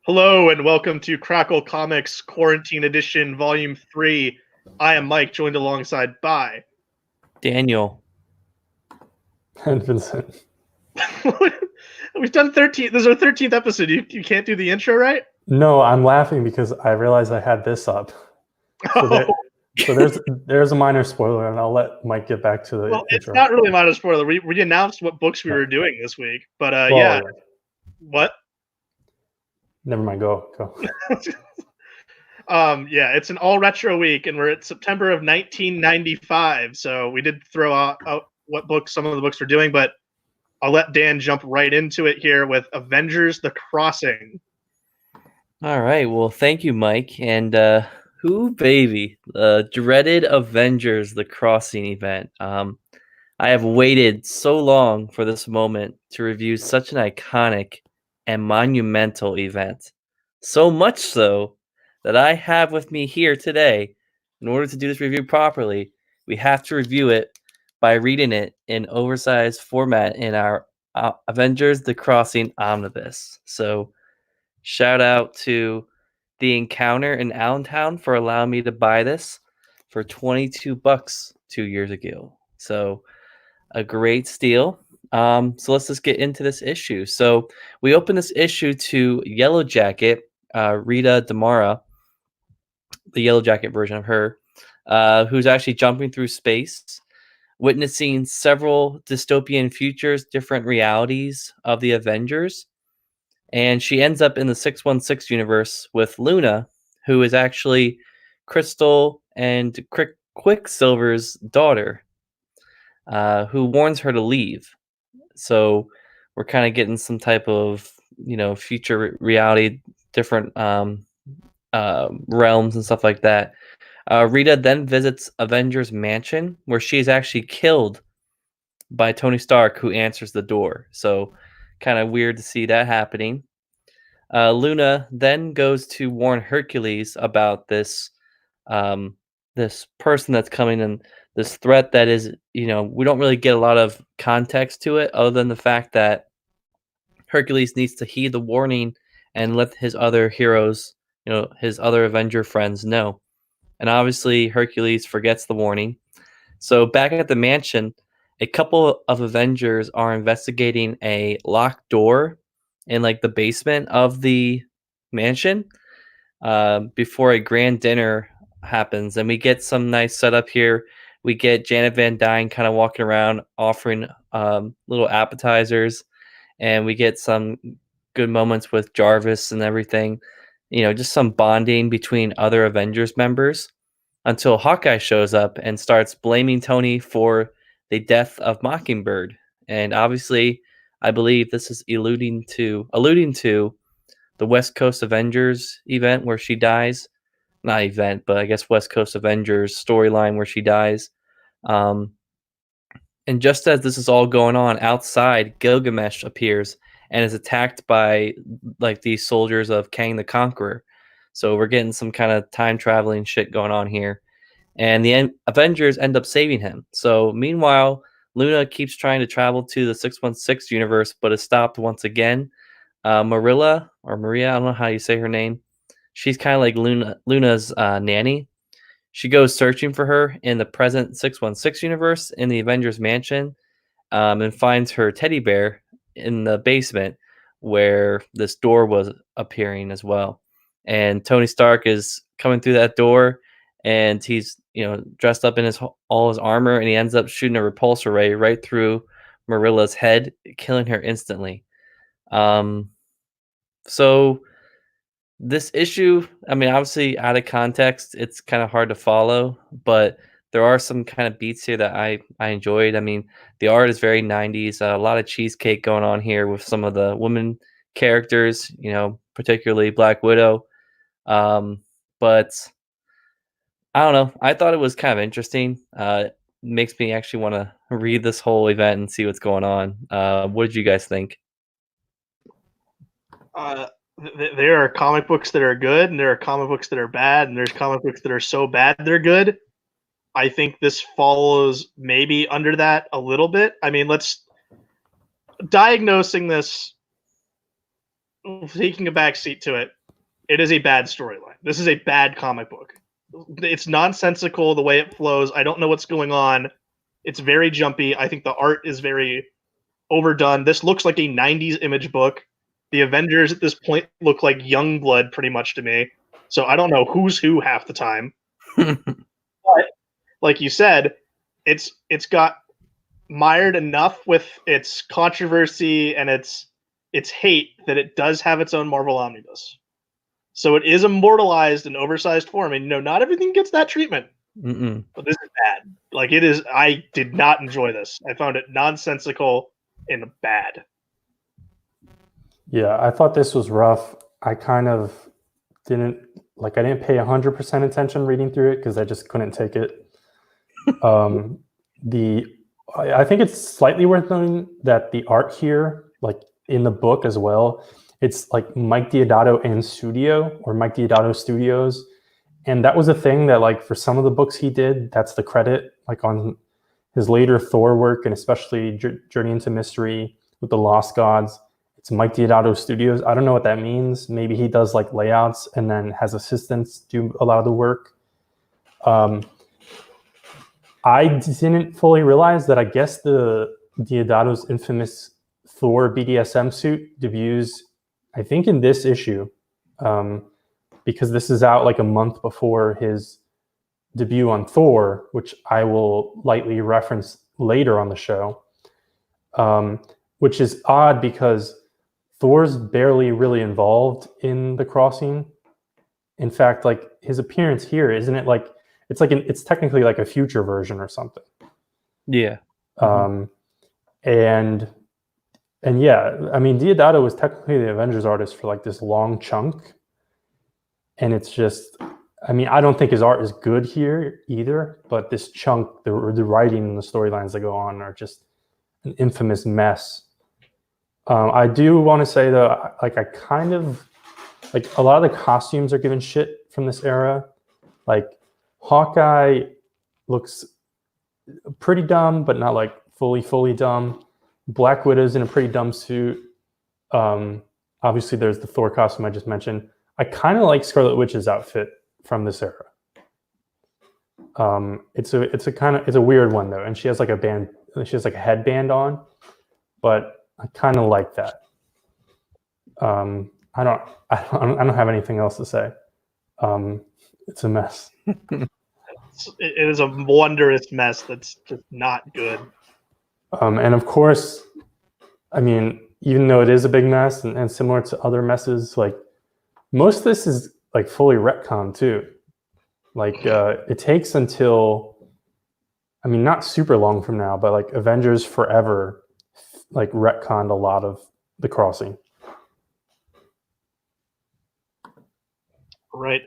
Hello and welcome to Krackle Comics Quarantine Edition Volume 3. I am Mike, joined alongside by Daniel. And Vincent. We've done 13. This is our 13th episode. You can't do the intro, right? No, I'm laughing because I realized I had this up. So there's a minor spoiler, and I'll let Mike get back to the Well, it's intro. not really a minor spoiler. We announced what books we were doing this week, but Well, yeah. What? Never mind. Go. Yeah, it's an all retro week, and we're at September of 1995. So we did throw out what books, some of the books we're doing, but I'll let Dan jump right into it here with Avengers: The Crossing. All right. Well, thank you, Mike. And baby, dreaded Avengers: The Crossing event. I have waited so long for this moment to review such an iconic and monumental event. So much so that I have with me here today, in order to do this review properly, we have to review it by reading it in oversized format in our Avengers: The Crossing omnibus. So, shout out to the Encounter in Allentown for allowing me to buy this for $22 2 years ago. So, a great steal. So let's just get into this issue. So we open this issue to Yellow Jacket, Rita Damara, the Yellow Jacket version of her, who's actually jumping through space, witnessing several dystopian futures, different realities of the Avengers. And she ends up in the 616 universe with Luna, who is actually Crystal and Quicksilver's daughter, who warns her to leave. So we're kind of getting some type of future reality, different realms and stuff like that. Rita then visits Avengers Mansion, where she is actually killed by Tony Stark, who answers the door. So kind of weird to see that happening. Luna then goes to warn Hercules about this this person that's coming and this threat that is, we don't really get a lot of context to it other than the fact that Hercules needs to heed the warning and let his other heroes, his other Avenger friends know. And obviously Hercules forgets the warning. So back at the mansion, a couple of Avengers are investigating a locked door in like the basement of the mansion before a grand dinner happens, and we get some nice setup here. We get Janet Van Dyne kind of walking around offering little appetizers, and we get some good moments with Jarvis and everything. Just some bonding between other Avengers members until Hawkeye shows up and starts blaming Tony for the death of Mockingbird. And obviously, I believe this is alluding to the West Coast Avengers event where she dies. Not event, but I guess West Coast Avengers storyline where she dies. Um, and just as this is all going on outside, Gilgamesh appears and is attacked by like these soldiers of Kang the Conqueror. So we're getting some kind of time traveling shit going on here. And the Avengers end up saving him. So meanwhile, Luna keeps trying to travel to the 616 universe, but is stopped once again. Marilla or Maria, I don't know how you say her name. She's kind of like Luna's nanny. She goes searching for her in the present 616 universe in the Avengers mansion, and finds her teddy bear in the basement where this door was appearing as well. And Tony Stark is coming through that door, and he's dressed up in all his armor, and he ends up shooting a repulsor ray right through Marilla's head, killing her instantly. So this issue, I mean, obviously out of context, it's kind of hard to follow, but there are some kind of beats here that I enjoyed. I mean, the art is very 90s, a lot of cheesecake going on here with some of the women characters, particularly Black Widow. But I don't know. I thought it was kind of interesting. Makes me actually want to read this whole event and see what's going on. What did you guys think? There are comic books that are good, and there are comic books that are bad, and there's comic books that are so bad they're good. I think this follows maybe under that a little bit. I mean, let's diagnosing this taking a backseat to it, it is a bad storyline. This is a bad comic book. It's nonsensical the way it flows. I don't know what's going on. It's very jumpy. I think the art is very overdone. This looks like a 90s image book. The Avengers at this point look like Youngblood pretty much to me. So I don't know who's who half the time. But like you said, it's got mired enough with its controversy and its hate that it does have its own Marvel omnibus. So it is immortalized in oversized form, and not everything gets that treatment. Mm-mm. But this is bad. Like it is. I did not enjoy this. I found it nonsensical and bad. Yeah, I thought this was rough. I kind of didn't I didn't pay 100% attention reading through it because I just couldn't take it. I think it's slightly worth noting that the art here, like in the book as well, it's like Mike Deodato and Studio, or Mike Deodato Studios. And that was a thing that, like, for some of the books he did, that's the credit, like on his later Thor work, and especially Journey into Mystery with the Lost Gods. It's Mike Deodato Studios. I don't know what that means. Maybe he does like layouts and then has assistants do a lot of the work. I didn't fully realize that I guess the Deodato's infamous Thor BDSM suit debuts, I think, in this issue, because this is out like a month before his debut on Thor, which I will lightly reference later on the show, which is odd because Thor's barely really involved in the Crossing. In fact, like his appearance here, isn't it like it's technically like a future version or something. Yeah. And yeah, I mean, Deodato was technically the Avengers artist for like this long chunk. And it's just, I mean, I don't think his art is good here either, but this chunk, the writing and the storylines that go on are just an infamous mess. I do want to say though, like I kind of, like a lot of the costumes are given shit from this era. Like Hawkeye looks pretty dumb, but not like fully dumb. Black Widow's in a pretty dumb suit. Obviously there's the Thor costume I just mentioned. I kind of like Scarlet Witch's outfit from this era. It's a weird one though, and she has like a headband on, but I kind of like that. I don't have anything else to say. It's a mess. It is a wondrous mess that's just not good. And of course, I mean, even though it is a big mess and similar to other messes, like most of this is like fully retconned too. Like it takes until, I mean, not super long from now, but like Avengers Forever, like retconned a lot of the Crossing. Right.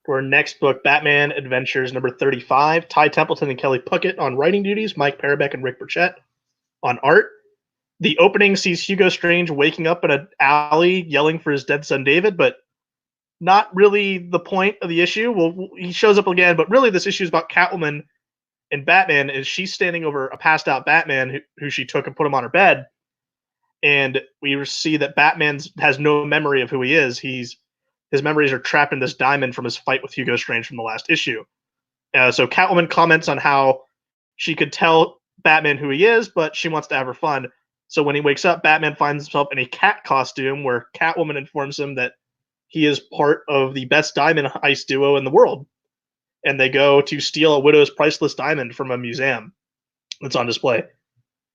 For our next book, Batman Adventures number 35, Ty Templeton and Kelly Puckett on writing duties, Mike Parabeck and Rick Burchett on art. The opening sees Hugo Strange waking up in an alley yelling for his dead son David, but not really the point of the issue. Well, he shows up again, but really this issue is about Catwoman and Batman. Is she's standing over a passed out Batman who she took and put him on her bed. And we see that Batman has no memory of who he is. His memories are trapped in this diamond from his fight with Hugo Strange from the last issue. So Catwoman comments on how she could tell Batman who he is, but she wants to have her fun. So when he wakes up, Batman finds himself in a cat costume where Catwoman informs him that he is part of the best diamond heist duo in the world. And they go to steal a widow's priceless diamond from a museum that's on display.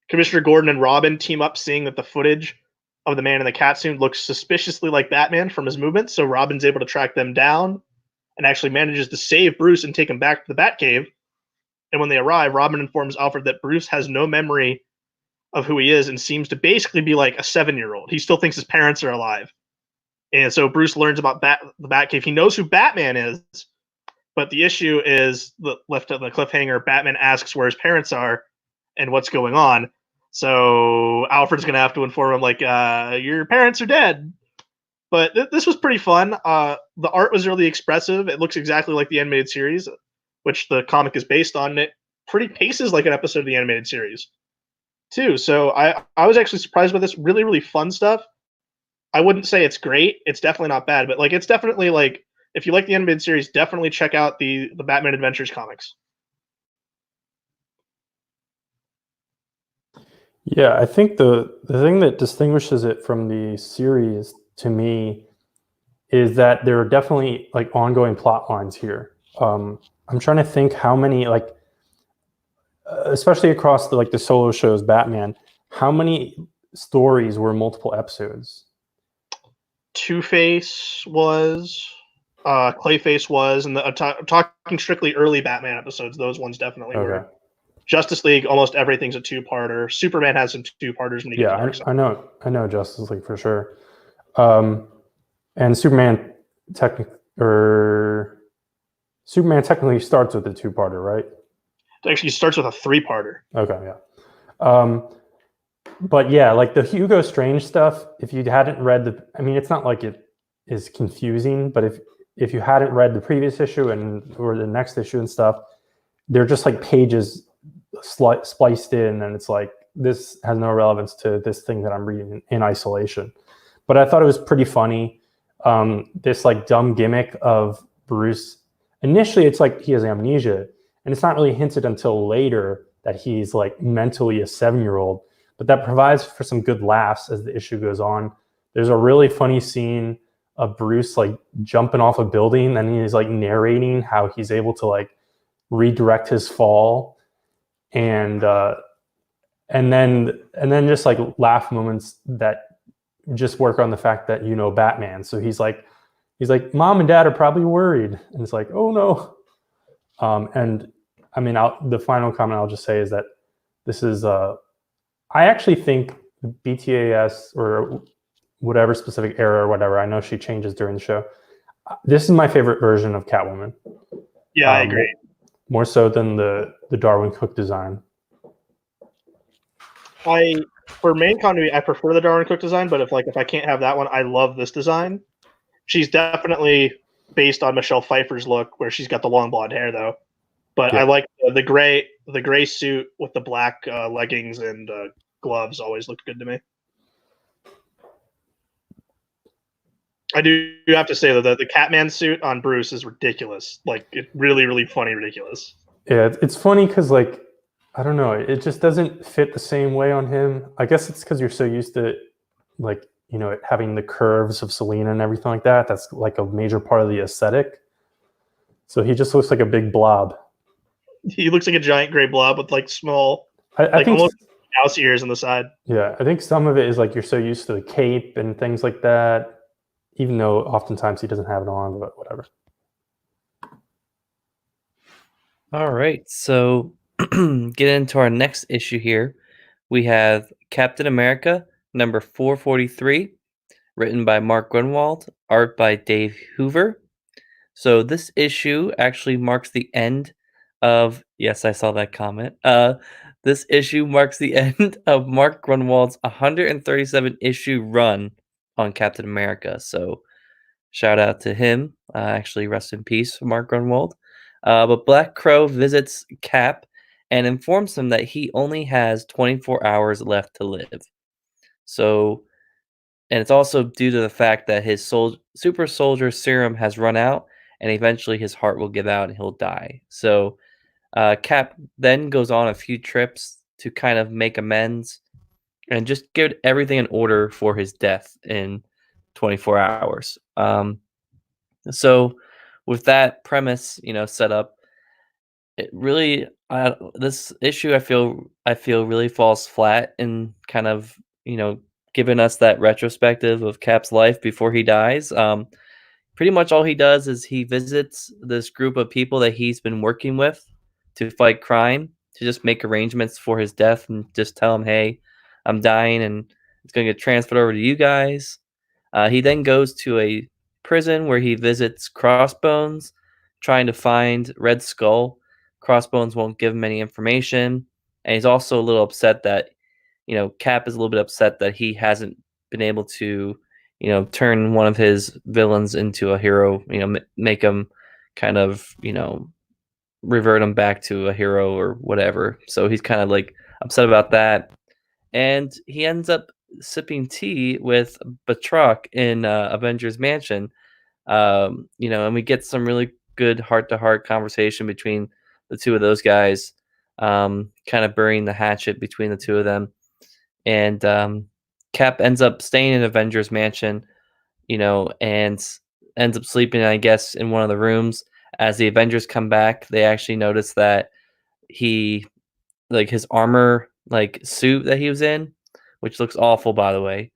Commissioner Gordon and Robin team up, seeing that the footage of the man in the cat suit looks suspiciously like Batman from his movements, so Robin's able to track them down and actually manages to save Bruce and take him back to the Batcave. And when they arrive, Robin informs Alfred that Bruce has no memory of who he is and seems to basically be like a 7-year-old. He still thinks his parents are alive. And so Bruce learns about the Batcave. He knows who Batman is, but the issue is left on the cliffhanger. Batman asks where his parents are and what's going on. So Alfred's going to have to inform him, like, your parents are dead. But this was pretty fun. The art was really expressive. It looks exactly like the animated series, which the comic is based on. It pretty paces like an episode of the animated series, too. So I was actually surprised by this. Really, really fun stuff. I wouldn't say it's great. It's definitely not bad, but like it's definitely like if you like the animated series, definitely check out the Batman Adventures comics. Yeah, I think the thing that distinguishes it from the series to me is that there are definitely like ongoing plot lines here. I'm trying to think how many like, especially across the solo shows, Batman, how many stories were multiple episodes? Two-Face was, Clayface was, and talking strictly early Batman episodes, those ones definitely Okay. were. Justice League, almost everything's a two-parter. Superman has some two-parters when you get to Dark Side. I know Justice League for sure. And Superman technically starts with a two-parter, right? It actually starts with a three-parter. Okay, yeah. But yeah, like the Hugo Strange stuff, if you hadn't read it's not like it is confusing, but if you hadn't read the previous issue or the next issue and stuff, they're just like pages spliced in, and it's like, this has no relevance to this thing that I'm reading in isolation. But I thought it was pretty funny. This like dumb gimmick of Bruce. Initially, it's like he has amnesia, and it's not really hinted until later that he's like mentally a 7-year-old. But that provides for some good laughs as the issue goes on. There's a really funny scene of Bruce like jumping off a building, and he's like narrating how he's able to like redirect his fall, and then just like laugh moments that just work on the fact that Batman. So he's like, Mom and Dad are probably worried, and it's like, oh no. And I mean, the final comment I'll just say is that this is I actually think BTAS or whatever specific era or whatever, I know she changes during the show, this is my favorite version of Catwoman. Yeah, I agree. More so than the Darwin Cook design. For main continuity, I prefer the Darwin Cook design, but if I can't have that one, I love this design. She's definitely based on Michelle Pfeiffer's look, where she's got the long blonde hair, though. But yeah. I like the gray suit with the black leggings and gloves. Always looked good to me. I do have to say that the Catman suit on Bruce is ridiculous. Like, it really, really funny, ridiculous. Yeah, it's funny because like, I don't know, it just doesn't fit the same way on him. I guess it's because you're so used to like, having the curves of Selena and everything like that. That's like a major part of the aesthetic. So he just looks like a big blob. He looks like a giant gray blob with like small, I think almost mouse ears on the side. Yeah, I think some of it is like you're so used to the cape and things like that, even though oftentimes he doesn't have it on, but whatever. All right, so get into our next issue here. We have Captain America, number 443, written by Mark Grunwald, art by Dave Hoover. So this issue actually marks the end of, yes, I saw that comment. This issue marks the end of Mark Grunwald's 137 issue run on Captain America. So shout out to him. Actually, rest in peace, Mark Grunwald. But Black Crow visits Cap and informs him that he only has 24 hours left to live. So, and it's also due to the fact that his super soldier serum has run out, and eventually his heart will give out and he'll die. So, Cap then goes on a few trips to kind of make amends and just get everything in order for his death in 24 hours. So, with that premise, set up, it really this issue I feel really falls flat in kind of giving us that retrospective of Cap's life before he dies. Pretty much all he does is he visits this group of people that he's been working with to fight crime, to just make arrangements for his death and just tell him, hey, I'm dying and it's going to get transferred over to you guys. He then goes to a prison where he visits Crossbones, trying to find Red Skull. Crossbones won't give him any information, and he's also a little upset that, Cap is a little bit upset that he hasn't been able to, turn one of his villains into a hero, make him kind of, revert him back to a hero or whatever. So he's kind of like upset about that. And he ends up sipping tea with Batroc in Avengers Mansion. And we get some really good heart-to-heart conversation between the two of those guys, kind of burying the hatchet between the two of them. And Cap ends up staying in Avengers Mansion, and ends up sleeping, I guess, in one of the rooms. As the Avengers come back, they actually notice that he, his armor, suit that he was in, which looks awful, by the way.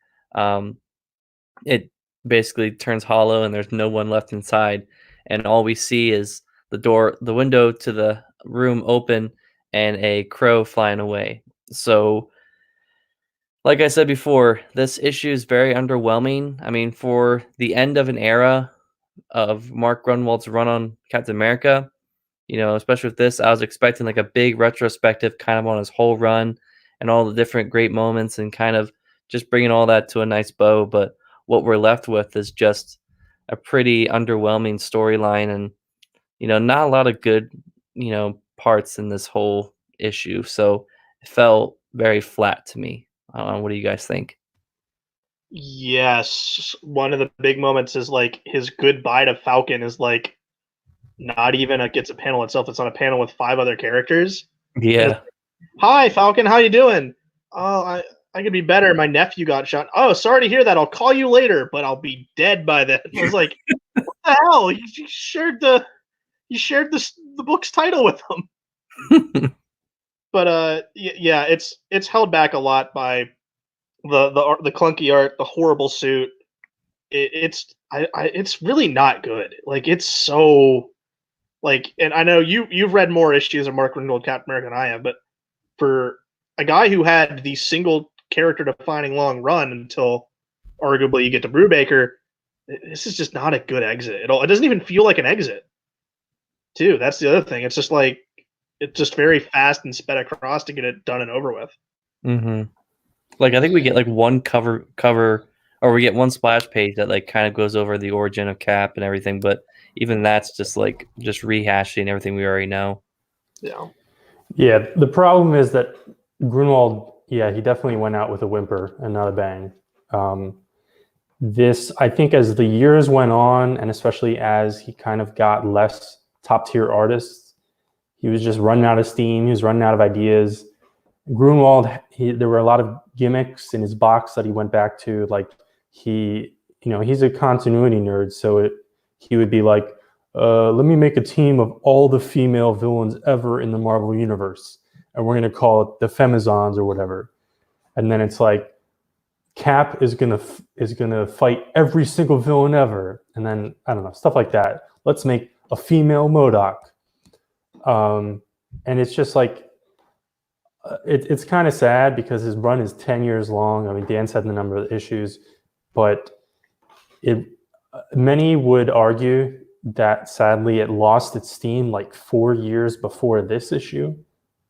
It basically turns hollow and there's no one left inside. And all we see is the window to the room open and a crow flying away. So, like I said before, this issue is very underwhelming. I mean, for the end of an era of Mark Grunwald's run on Captain America, especially with this, I was expecting like a big retrospective kind of on his whole run and all the different great moments and kind of just bringing all that to a nice bow. But what we're left with is just a pretty underwhelming storyline and, not a lot of good, parts in this whole issue. So it felt very flat to me. What do you guys think? Yes, one of the big moments is like his goodbye to Falcon is like not even gets a panel itself. It's on a panel with 5 other characters. Yeah. Hi, Falcon. How you doing? Oh, I could be better. My nephew got shot. Oh, sorry to hear that. I'll call you later, but I'll be dead by then. I was like, what the hell? You shared the book's title with him. But yeah, it's held back a lot by the clunky art, the horrible suit. It's really not good. Like it's so and I know you've read more issues of Mark Grunwald Captain America than I have, but for a guy who had the single character defining long run until arguably you get to Brubaker, this is just not a good exit at all. It doesn't even feel like an exit. Too. That's the other thing. It's just like it's just very fast and sped across to get it done and over with. Mm-hmm. I think we get one cover, or we get one splash page that kind of goes over the origin of Cap and everything. But even that's just rehashing everything we already know. Yeah. Yeah. The problem is that Grunwald, he definitely went out with a whimper and not a bang. This, I think, as the years went on, and especially as he kind of got less top tier artists, he was just running out of steam. He was running out of ideas. Grunwald, there were a lot of gimmicks in his box that he went back to. Like he's a continuity nerd, so he would be like, let me make a team of all the female villains ever in the Marvel universe, and we're going to call it the Femizons or whatever. And then it's like Cap is gonna fight every single villain ever, and then I don't know, stuff like that. Let's make a female MODOK, and it's just like it's kind of sad because his run is 10 years long. I mean, Dan said the number of issues, but many would argue that sadly it lost its steam like 4 years before this issue,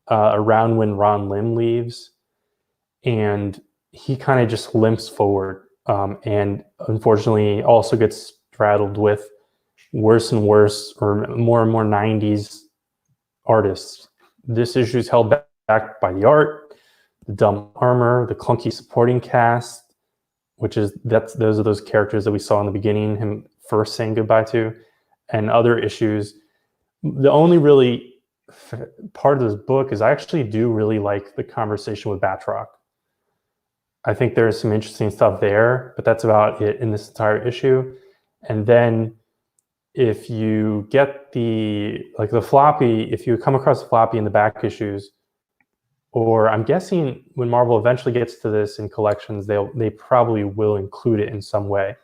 around when Ron Lim leaves, and he kind of just limps forward, and unfortunately also gets straddled with worse and worse or more and more 90s artists. This issue is held back by the art, the dumb armor, the clunky supporting cast, those are those characters that we saw in the beginning, him first saying goodbye to, and other issues. The only really part of this book is I actually do really like the conversation with Batroc. I think there's some interesting stuff there, but that's about it in this entire issue. And then if you get the floppy, if you come across the floppy in the back issues, or I'm guessing when Marvel eventually gets to this in collections, they probably will include it in some way.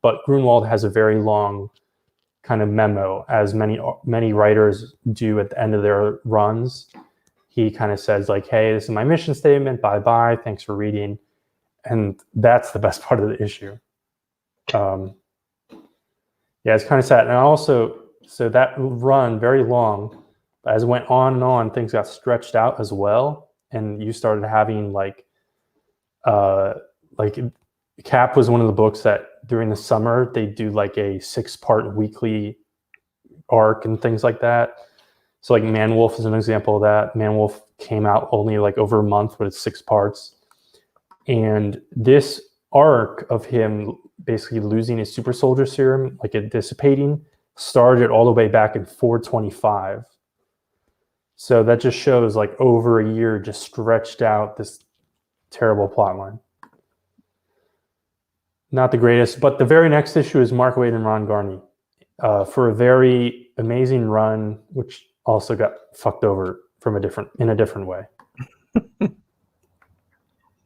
But Grunwald has a very long kind of memo, as many writers do at the end of their runs. He kind of says like, hey, this is my mission statement, bye-bye, thanks for reading. And that's the best part of the issue. It's kind of sad. And also, so that run, very long, as it went on and on, things got stretched out as well. And you started having like Cap was one of the books that during the summer, they do like a 6-part weekly arc and things like that. So like Man-Wolf is an example of that. Man-Wolf came out only like over a month, but it's 6 parts. And this arc of him basically losing his super soldier serum, like it dissipating, started all the way back in 425. So that just shows like over a year just stretched out this terrible plotline. Not the greatest, but the very next issue is Mark Waid and Ron Garney for a very amazing run, which also got fucked over in a different way.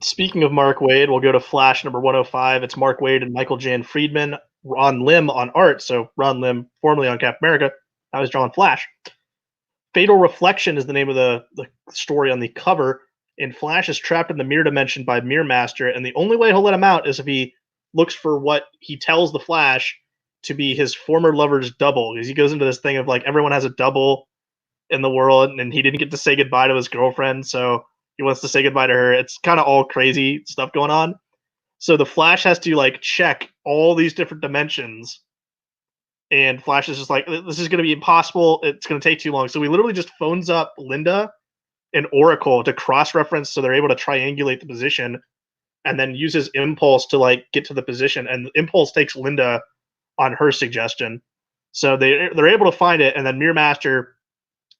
Speaking of Mark Waid, we'll go to Flash number 105. It's Mark Waid and Michael Jan Friedman, Ron Lim on art. So Ron Lim, formerly on Captain America, now he's drawing Flash. Fatal Reflection is the name of the story on the cover. And Flash is trapped in the mirror dimension by Mirror Master, and the only way he'll let him out is if he looks for what he tells the Flash to be his former lover's double. Because he goes into this thing of like everyone has a double in the world, and he didn't get to say goodbye to his girlfriend, so he wants to say goodbye to her. It's kind of all crazy stuff going on. So the Flash has to like check all these different dimensions, and Flash is just like, this is going to be impossible. It's going to take too long. So he literally just phones up Linda and Oracle to cross-reference, so they're able to triangulate the position, and then uses Impulse to like get to the position. And Impulse takes Linda on her suggestion, so they're able to find it. And then Mirror Master,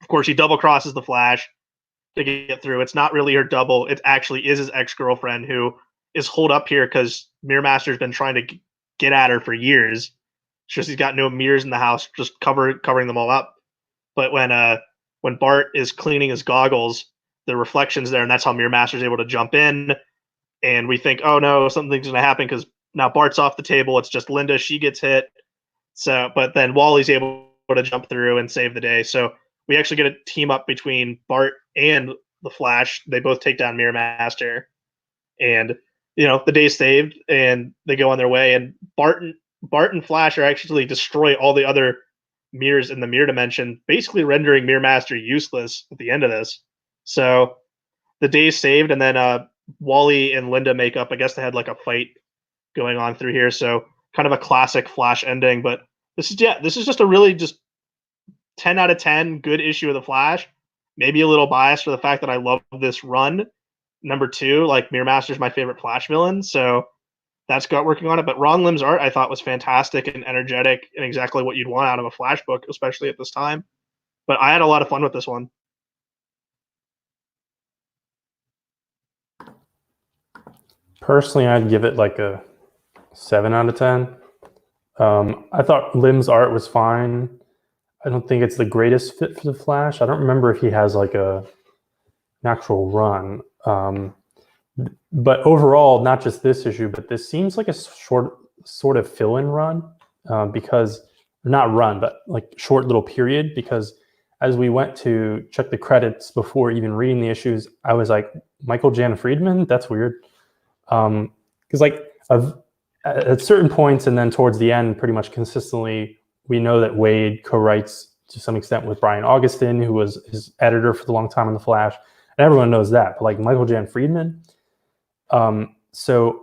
of course, he double crosses the Flash to get through. It's not really her double; it actually is his ex-girlfriend who is holed up here because Mirror Master's been trying to get at her for years. It's just he's got no mirrors in the house, just covering them all up. But when Bart is cleaning his goggles, the reflection's there, and that's how Mirror Master's able to jump in. And we think, oh no, something's going to happen because now Bart's off the table. It's just Linda. She gets hit. So, but then Wally's able to jump through and save the day. So we actually get a team up between Bart and the Flash. They both take down Mirror Master. And, the day's saved, and they go on their way. And Bart and Flash are actually destroy all the other mirrors in the mirror dimension, basically rendering Mirror Master useless at the end of this. So the day's saved, and then Wally and Linda make up. I guess they had like a fight going on through here. So kind of a classic Flash ending. But this is just a really just 10 out of 10 good issue of the Flash. Maybe a little biased for the fact that I love this run. Number 2, like Mirror Master's my favorite Flash villain. So that's got working on it. But Ron Lim's art I thought was fantastic and energetic and exactly what you'd want out of a Flash book, especially at this time. But I had a lot of fun with this one. Personally, I'd give it like a 7 out of 10. I thought Lim's art was fine. I don't think it's the greatest fit for the Flash. I don't remember if he has like an actual run. But overall, not just this issue, but this seems like a sort of fill-in run because not run, but like short little period. Because as we went to check the credits before even reading the issues, I was like, Michael Jan Friedman? That's weird. Because at certain points and then towards the end, pretty much consistently, we know that Waid co-writes to some extent with Brian Augustin, who was his editor for the long time on The Flash. And everyone knows that. But like Michael Jan Friedman. So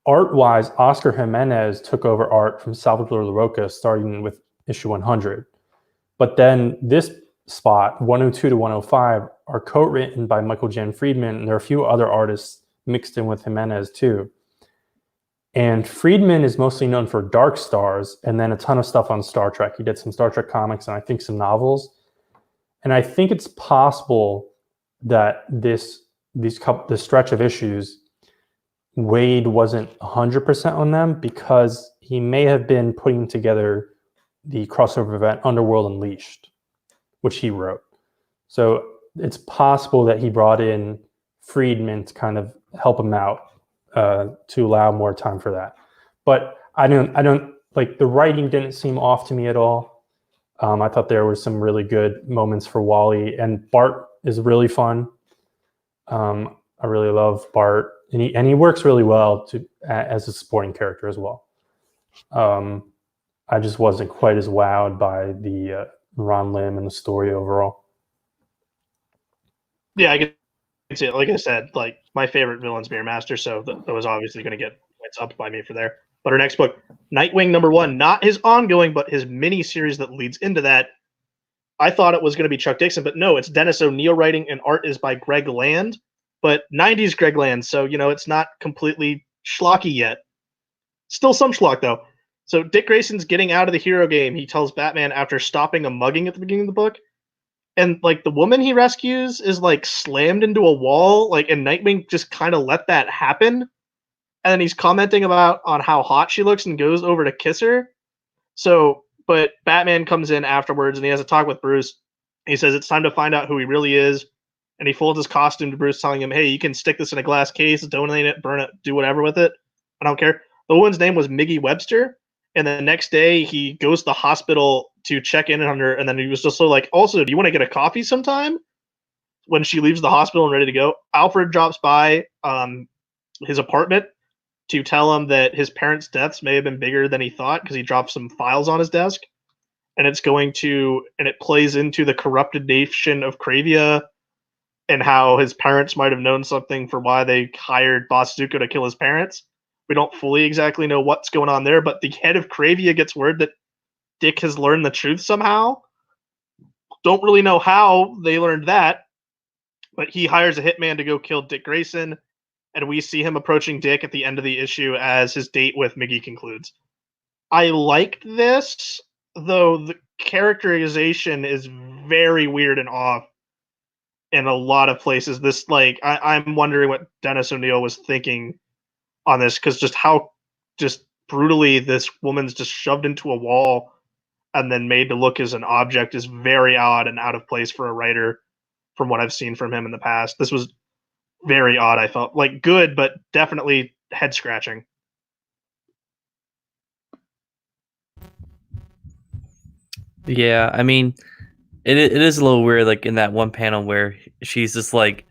art-wise, Oscar Jimenez took over art from Salvador Larroca starting with issue 100. But then this spot, 102 to 105, are co-written by Michael Jan Friedman, and there are a few other artists mixed in with Jimenez too. And Friedman is mostly known for Dark Stars and then a ton of stuff on Star Trek. He did some Star Trek comics and I think some novels. And I think it's possible that this stretch of issues, Waid wasn't 100% on them because he may have been putting together the crossover event Underworld Unleashed, which he wrote. So it's possible that he brought in Friedman to kind of help him out to allow more time for that. But I don't like the writing didn't seem off to me at all. I thought there were some really good moments for Wally, and Bart is really fun. I really love Bart, and he works really well as a supporting character as well. I just wasn't quite as wowed by the Ron Lim and the story overall. Yeah, I can see it. Like I said, like my favorite villain's Mirror Master, so that was obviously going to get points up by me for there. But our next book, Nightwing #1, not his ongoing, but his mini series that leads into that. I thought it was going to be Chuck Dixon, but no, it's Dennis O'Neil writing, and art is by Greg Land. but 90s Greg Land, so it's not completely schlocky yet. Still some schlock though. So Dick Grayson's getting out of the hero game. He tells Batman after stopping a mugging at the beginning of the book, and like the woman he rescues is like slammed into a wall, like, and Nightwing just kind of let that happen. And then he's commenting on how hot she looks and goes over to kiss her. So, but Batman comes in afterwards and he has a talk with Bruce. He says it's time to find out who he really is. And he folds his costume to Bruce, telling him, hey, you can stick this in a glass case, donate it, burn it, do whatever with it. I don't care. The woman's name was Miggy Webster. And the next day he goes to the hospital to check in on her. And then he was just so like, also, do you want to get a coffee sometime? When she leaves the hospital and ready to go, Alfred drops by his apartment to tell him that his parents' deaths may have been bigger than he thought because he dropped some files on his desk. And it plays into the corrupted nation of Kravia and how his parents might have known something for why they hired Boss Zuko to kill his parents. We don't fully exactly know what's going on there, but the head of Kravia gets word that Dick has learned the truth somehow. Don't really know how they learned that, but he hires a hitman to go kill Dick Grayson, and we see him approaching Dick at the end of the issue as his date with Miggy concludes. I liked this, though the characterization is very weird and off in a lot of places. This, like, I'm wondering what Dennis O'Neil was thinking on this, because just how just brutally this woman's just shoved into a wall and then made to look as an object is very odd and out of place for a writer from what I've seen from him in the past. This was very odd, I felt. Like, good, but definitely head-scratching. Yeah, I mean, it is a little weird, like in that one panel where she's just like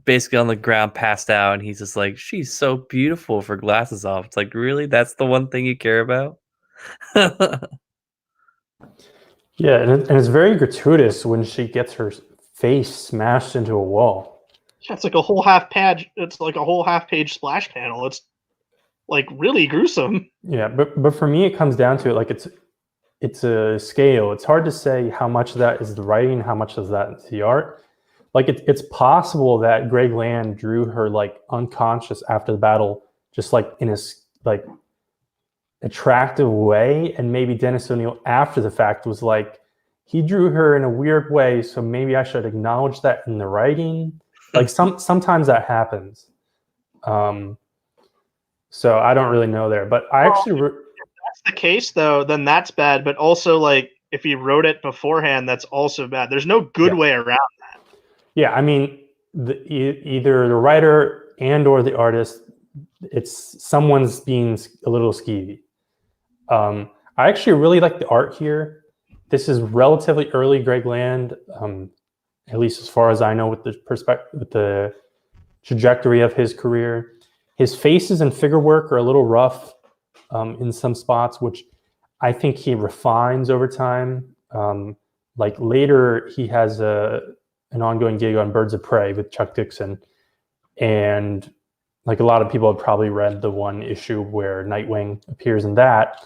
basically on the ground, passed out, and he's just like, she's so beautiful with her glasses off. It's like, really? That's the one thing you care about? Yeah, and it's very gratuitous when she gets her face smashed into a wall. Yeah, it's like a whole half page. It's like a whole half-page splash panel. It's like really gruesome. Yeah, but for me, it comes down to it. Like it's a scale. It's hard to say how much of that is the writing, how much of that is the art. Like it's possible that Greg Land drew her like unconscious after the battle, just like in a like attractive way, and maybe Dennis O'Neil after the fact was like, he drew her in a weird way, so maybe I should acknowledge that in the writing. Like sometimes that happens. So I don't really know there, but I actually. If that's the case, though, then that's bad. But also, like, if he wrote it beforehand, that's also bad. There's no good way around that. Yeah, I mean, either the writer and or the artist, it's someone's being a little skeevy. I actually really like the art here. This is relatively early Greg Land, at least as far as I know, with the trajectory of his career. His faces and figure work are a little rough in some spots, which I think he refines over time. Like later, he has an ongoing gig on Birds of Prey with Chuck Dixon, and like a lot of people have probably read the one issue where Nightwing appears in that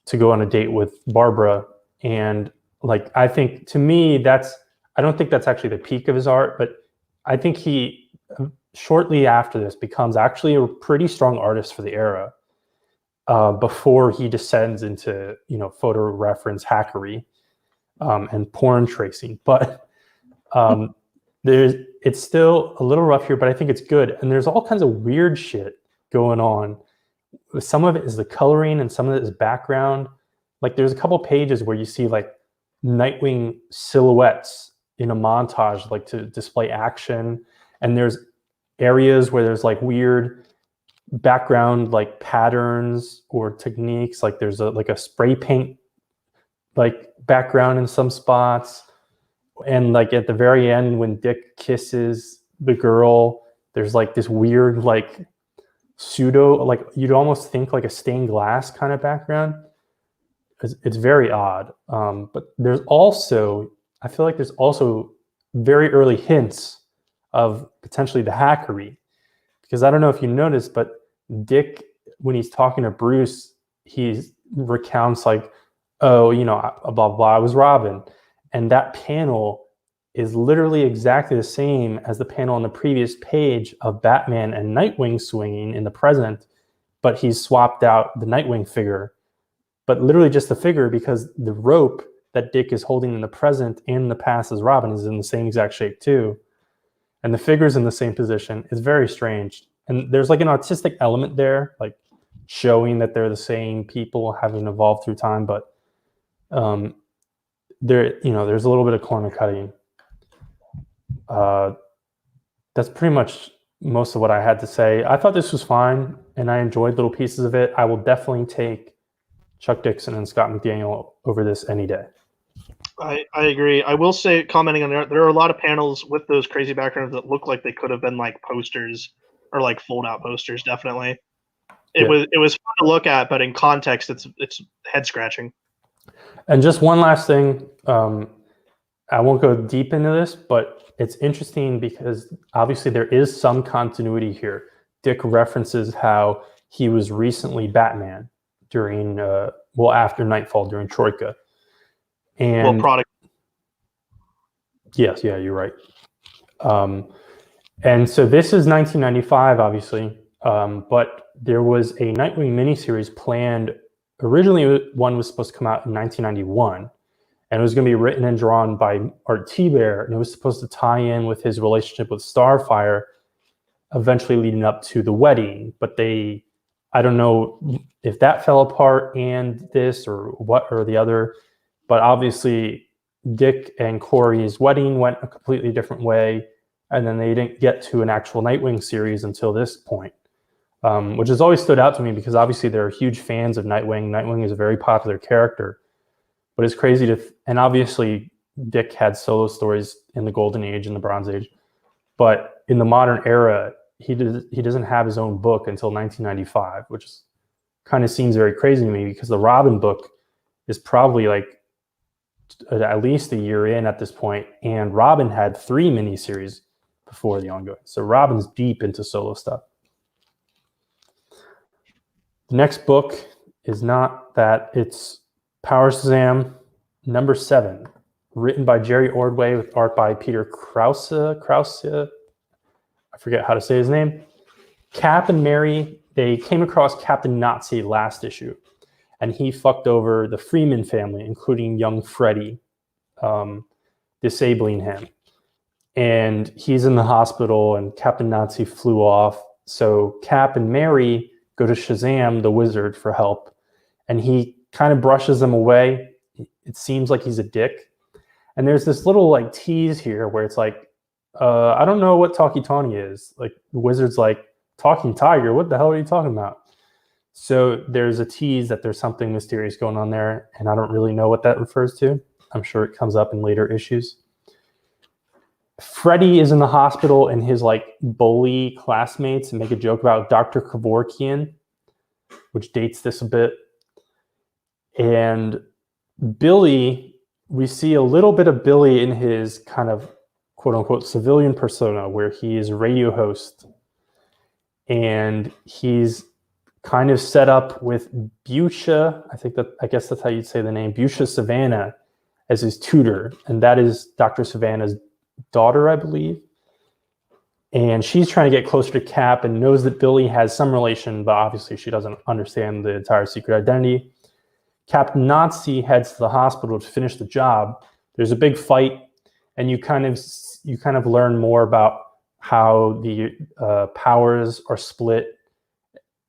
to go on a date with Barbara. And like, I think to me, I don't think that's actually the peak of his art, but I think he shortly after this becomes actually a pretty strong artist for the era before he descends into, photo reference hackery and porn tracing. But it's still a little rough here, but I think it's good. And there's all kinds of weird shit going on. Some of it is the coloring and some of it is background. Like there's a couple pages where you see like Nightwing silhouettes in a montage, like to display action. And there's areas where there's like weird background, like patterns or techniques. Like there's a spray paint like background in some spots. And like at the very end, when Dick kisses the girl, there's like this weird, like pseudo, like you'd almost think like a stained glass kind of background. It's very odd. But there's also, I feel like there's also very early hints of potentially the hackery. Because I don't know if you noticed, but Dick, when he's talking to Bruce, he recounts like, oh, blah, blah, I was Robin. And that panel is literally exactly the same as the panel on the previous page of Batman and Nightwing swinging in the present, but he's swapped out the Nightwing figure, but literally just the figure, because the rope that Dick is holding in the present and in the past as Robin is in the same exact shape too. And the figure's in the same position. It's very strange. And there's like an artistic element there, like showing that they're the same people having evolved through time, but there's a little bit of corner cutting. That's pretty much most of what I had to say. I thought this was fine, and I enjoyed little pieces of it. I will definitely take Chuck Dixon and Scott McDaniel over this any day. I agree. I will say, commenting on there are a lot of panels with those crazy backgrounds that look like they could have been like posters or like fold-out posters. Definitely, it was fun to look at, but in context, it's head scratching. And just one last thing, I won't go deep into this, but it's interesting because obviously there is some continuity here. Dick references how he was recently Batman during after Nightfall, during Troika. And product. Yes, yeah, you're right. And so this is 1995, obviously, but there was a Nightwing miniseries planned. Originally, one was supposed to come out in 1991, and it was going to be written and drawn by Art T-Bear, and it was supposed to tie in with his relationship with Starfire, eventually leading up to the wedding. But I don't know if that fell apart and this or what or the other, but obviously Dick and Corey's wedding went a completely different way, and then they didn't get to an actual Nightwing series until this point, which has always stood out to me because obviously they're huge fans of Nightwing. Nightwing is a very popular character, but it's crazy and obviously Dick had solo stories in the Golden Age and the Bronze Age, but in the modern era, he doesn't have his own book until 1995, which kind of seems very crazy to me because the Robin book is probably like at least a year in at this point, and Robin had 3 miniseries before the ongoing. So Robin's deep into solo stuff. The next book is not that. It's Power Shazam number 7, written by Jerry Ordway with art by Peter Krause. I forget how to say his name. Cap and Mary, they came across Captain Nazi last issue, and he fucked over the Freeman family, including young Freddy, disabling him. And he's in the hospital, and Captain Nazi flew off. So Cap and Mary go to Shazam, the wizard, for help. And he kind of brushes them away. It seems like he's a dick. And there's this little like tease here where it's like, I don't know what Talkie Tawny is. Like the wizard's like, Talking Tiger, what the hell are you talking about? So there's a tease that there's something mysterious going on there, and I don't really know what that refers to. I'm sure it comes up in later issues. Freddy is in the hospital, and his like bully classmates make a joke about Dr. Kevorkian, which dates this a bit. And Billy, we see a little bit of Billy in his kind of quote unquote civilian persona, where he is a radio host, and he's kind of set up with Busha, I guess that's how you'd say the name, Busha Savannah, as his tutor. And that is Dr. Savannah's daughter, I believe. And she's trying to get closer to Cap and knows that Billy has some relation, but obviously she doesn't understand the entire secret identity. Captain Nazi heads to the hospital to finish the job. There's a big fight, and you kind of learn more about how the powers are split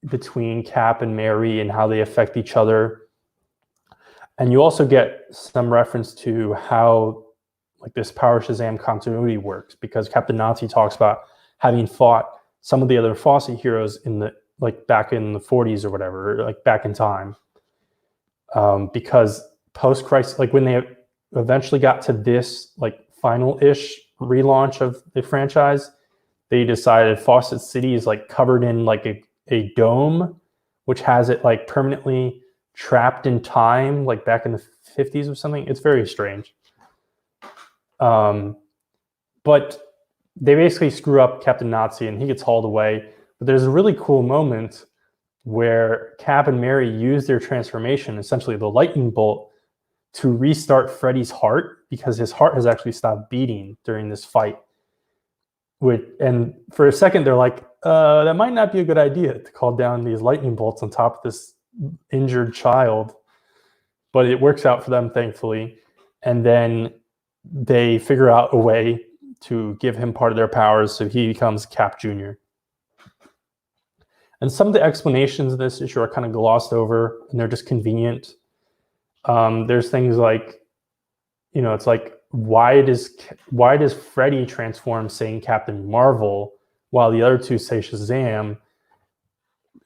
between Cap and Mary and how they affect each other. And you also get some reference to how like this Power Shazam continuity works, because Captain Nazi talks about having fought some of the other Fosse heroes in the like back in the 40s or whatever, like back in time. Because post-Crisis, like when they eventually got to this like final-ish relaunch of the franchise, they decided Fawcett City is like covered in like a dome, which has it like permanently trapped in time, like back in the 50s or something. It's very strange. But they basically screw up Captain Nazi and he gets hauled away. But there's a really cool moment where Cap and Mary use their transformation, essentially the lightning bolt, to restart Freddy's heart because his heart has actually stopped beating during this fight. And for a second, they're like, that might not be a good idea to call down these lightning bolts on top of this injured child. But it works out for them, thankfully. And then they figure out a way to give him part of their powers so he becomes Cap Jr. And some of the explanations of this issue are kind of glossed over, and they're just convenient. There's things like, it's like, why does Freddy transform saying Captain Marvel while the other two say Shazam?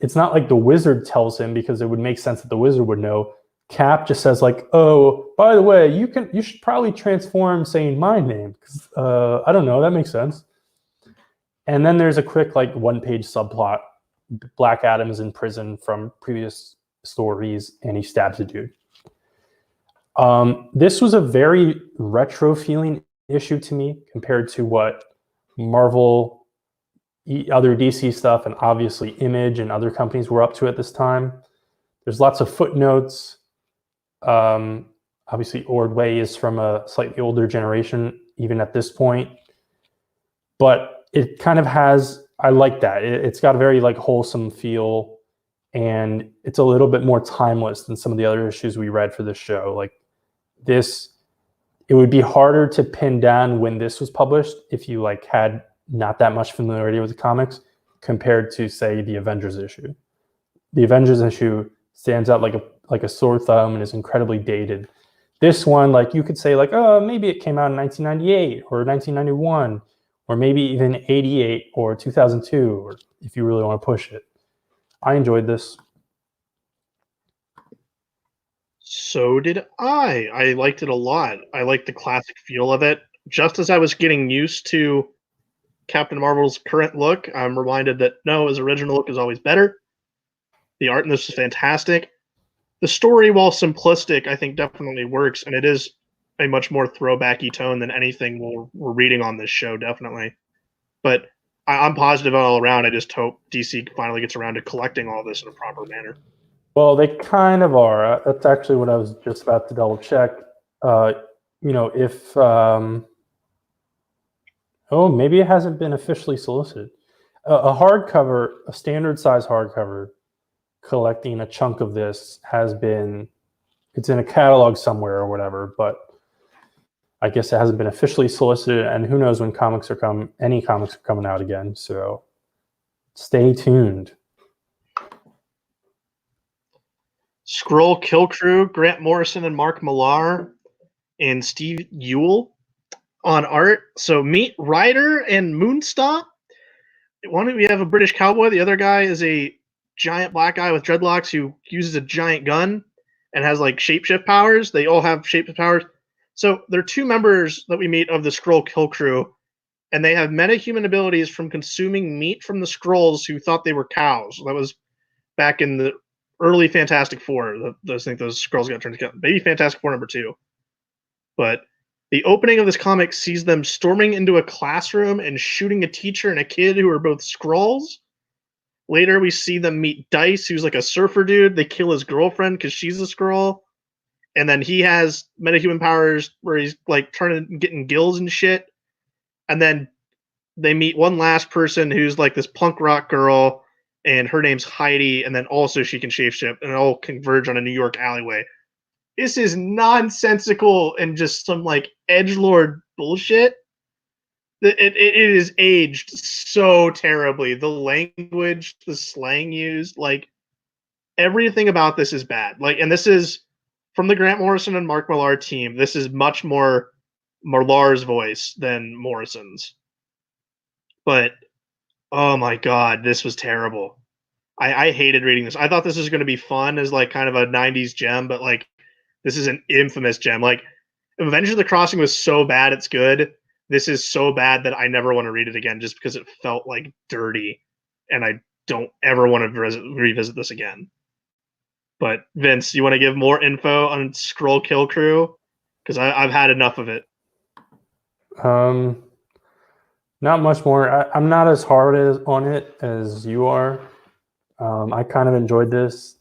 It's not like the Wizard tells him, because it would make sense that the Wizard would know. Cap just says like, oh, by the way, you should probably transform saying my name, because I don't know, that makes sense. And then there's a quick like one-page subplot. Black Adam is in prison from previous stories, and he stabs a dude. This was a very retro feeling issue to me compared to what Marvel, other DC stuff, and obviously Image and other companies were up to at this time. There's lots of footnotes. Obviously Ordway is from a slightly older generation, even at this point. But it kind of has, I like that. It's got a very like wholesome feel, and it's a little bit more timeless than some of the other issues we read for this show. Like this, it would be harder to pin down when this was published if you like had not that much familiarity with the comics compared to, say, the Avengers issue. The Avengers issue stands out like a sore thumb and is incredibly dated. This one, like you could say like, oh, maybe it came out in 1998 or 1991, or maybe even 88 or 2002, or if you really want to push it. I enjoyed this. So did I. I liked it a lot. I liked the classic feel of it. Just as I was getting used to Captain Marvel's current look, I'm reminded that no, his original look is always better. The art in this is fantastic. The story, while simplistic, I think definitely works, and it is a much more throwbacky tone than anything we're reading on this show, definitely. But I'm positive all around. I just hope DC finally gets around to collecting all this in a proper manner. Well, they kind of are. That's actually what I was just about to double check. If maybe it hasn't been officially solicited. A hardcover, a standard size hardcover, collecting a chunk of this it's in a catalog somewhere or whatever, but I guess it hasn't been officially solicited, and who knows when any comics are coming out again, so stay tuned. Skrull Kill Crew, Grant Morrison and Mark Millar, and Steve Ewell on art. So meet Ryder and Moonstop. One, we have a British cowboy. The other guy is a giant black guy with dreadlocks who uses a giant gun and has like shapeshift powers. They all have shapeshift powers. So there are two members that we meet of the Skrull Kill Crew, and they have metahuman abilities from consuming meat from the Skrulls who thought they were cows. That was back in the early Fantastic Four. I think those Skrulls got turned together. Maybe Fantastic Four #2. But the opening of this comic sees them storming into a classroom and shooting a teacher and a kid who are both Skrulls. Later, we see them meet Dice, who's like a surfer dude. They kill his girlfriend because she's a Skrull. And then he has metahuman powers where he's like getting gills and shit. And then they meet one last person who's like this punk rock girl, and her name's Heidi. And then also she can shapeshift, and it all converge on a New York alleyway. This is nonsensical and just some like edgelord bullshit. It is aged so terribly. The language, the slang used, like everything about this is bad. Like, and this is from the Grant Morrison and Mark Millar team. This is much more Millar's voice than Morrison's. But oh my god, this was terrible. I hated reading this. I thought this was going to be fun as like kind of a 90s gem, but like this is an infamous gem. Like Avengers of the Crossing was so bad it's good. This is so bad that I never want to read it again just because it felt like dirty, and I don't ever want to revisit this again. But Vince, you want to give more info on Skrull Kill Crew? Because I've had enough of it. Not much more. I'm not as hard on it as you are. I kind of enjoyed this.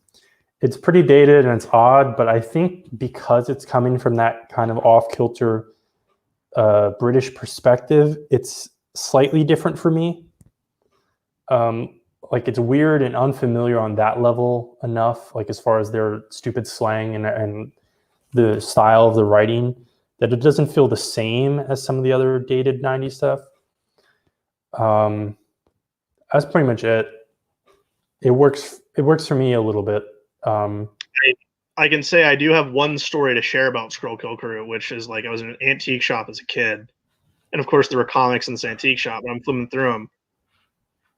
it's pretty dated and it's odd, but I think because it's coming from that kind of off-kilter British perspective, it's slightly different for me. Like it's weird and unfamiliar on that level enough, like as far as their stupid slang and the style of the writing, that it doesn't feel the same as some of the other dated 90s stuff. That's pretty much it. It works for me a little bit. I can say I do have one story to share about Skrull Kill Crew, which is like I was in an antique shop as a kid, and of course there were comics in this antique shop, and I'm flipping through them.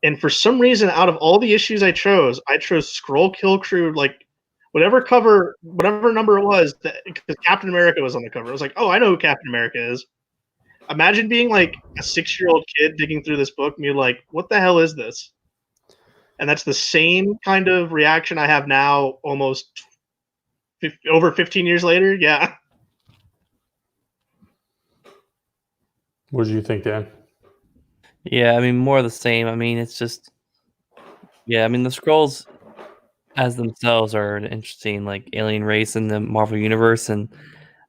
And for some reason, out of all the issues I chose Skrull Kill Crew, like whatever number it was, because Captain America was on the cover. I was like, oh, I know who Captain America is. Imagine being like a 6-year-old kid digging through this book and you're like, what the hell is this? And that's the same kind of reaction I have now, almost over 15 years later. Yeah. What did you think, Dan? Yeah, I mean, more of the same. I mean, it's just, yeah, I mean, the Skrulls as themselves are an interesting, like, alien race in the Marvel Universe. And,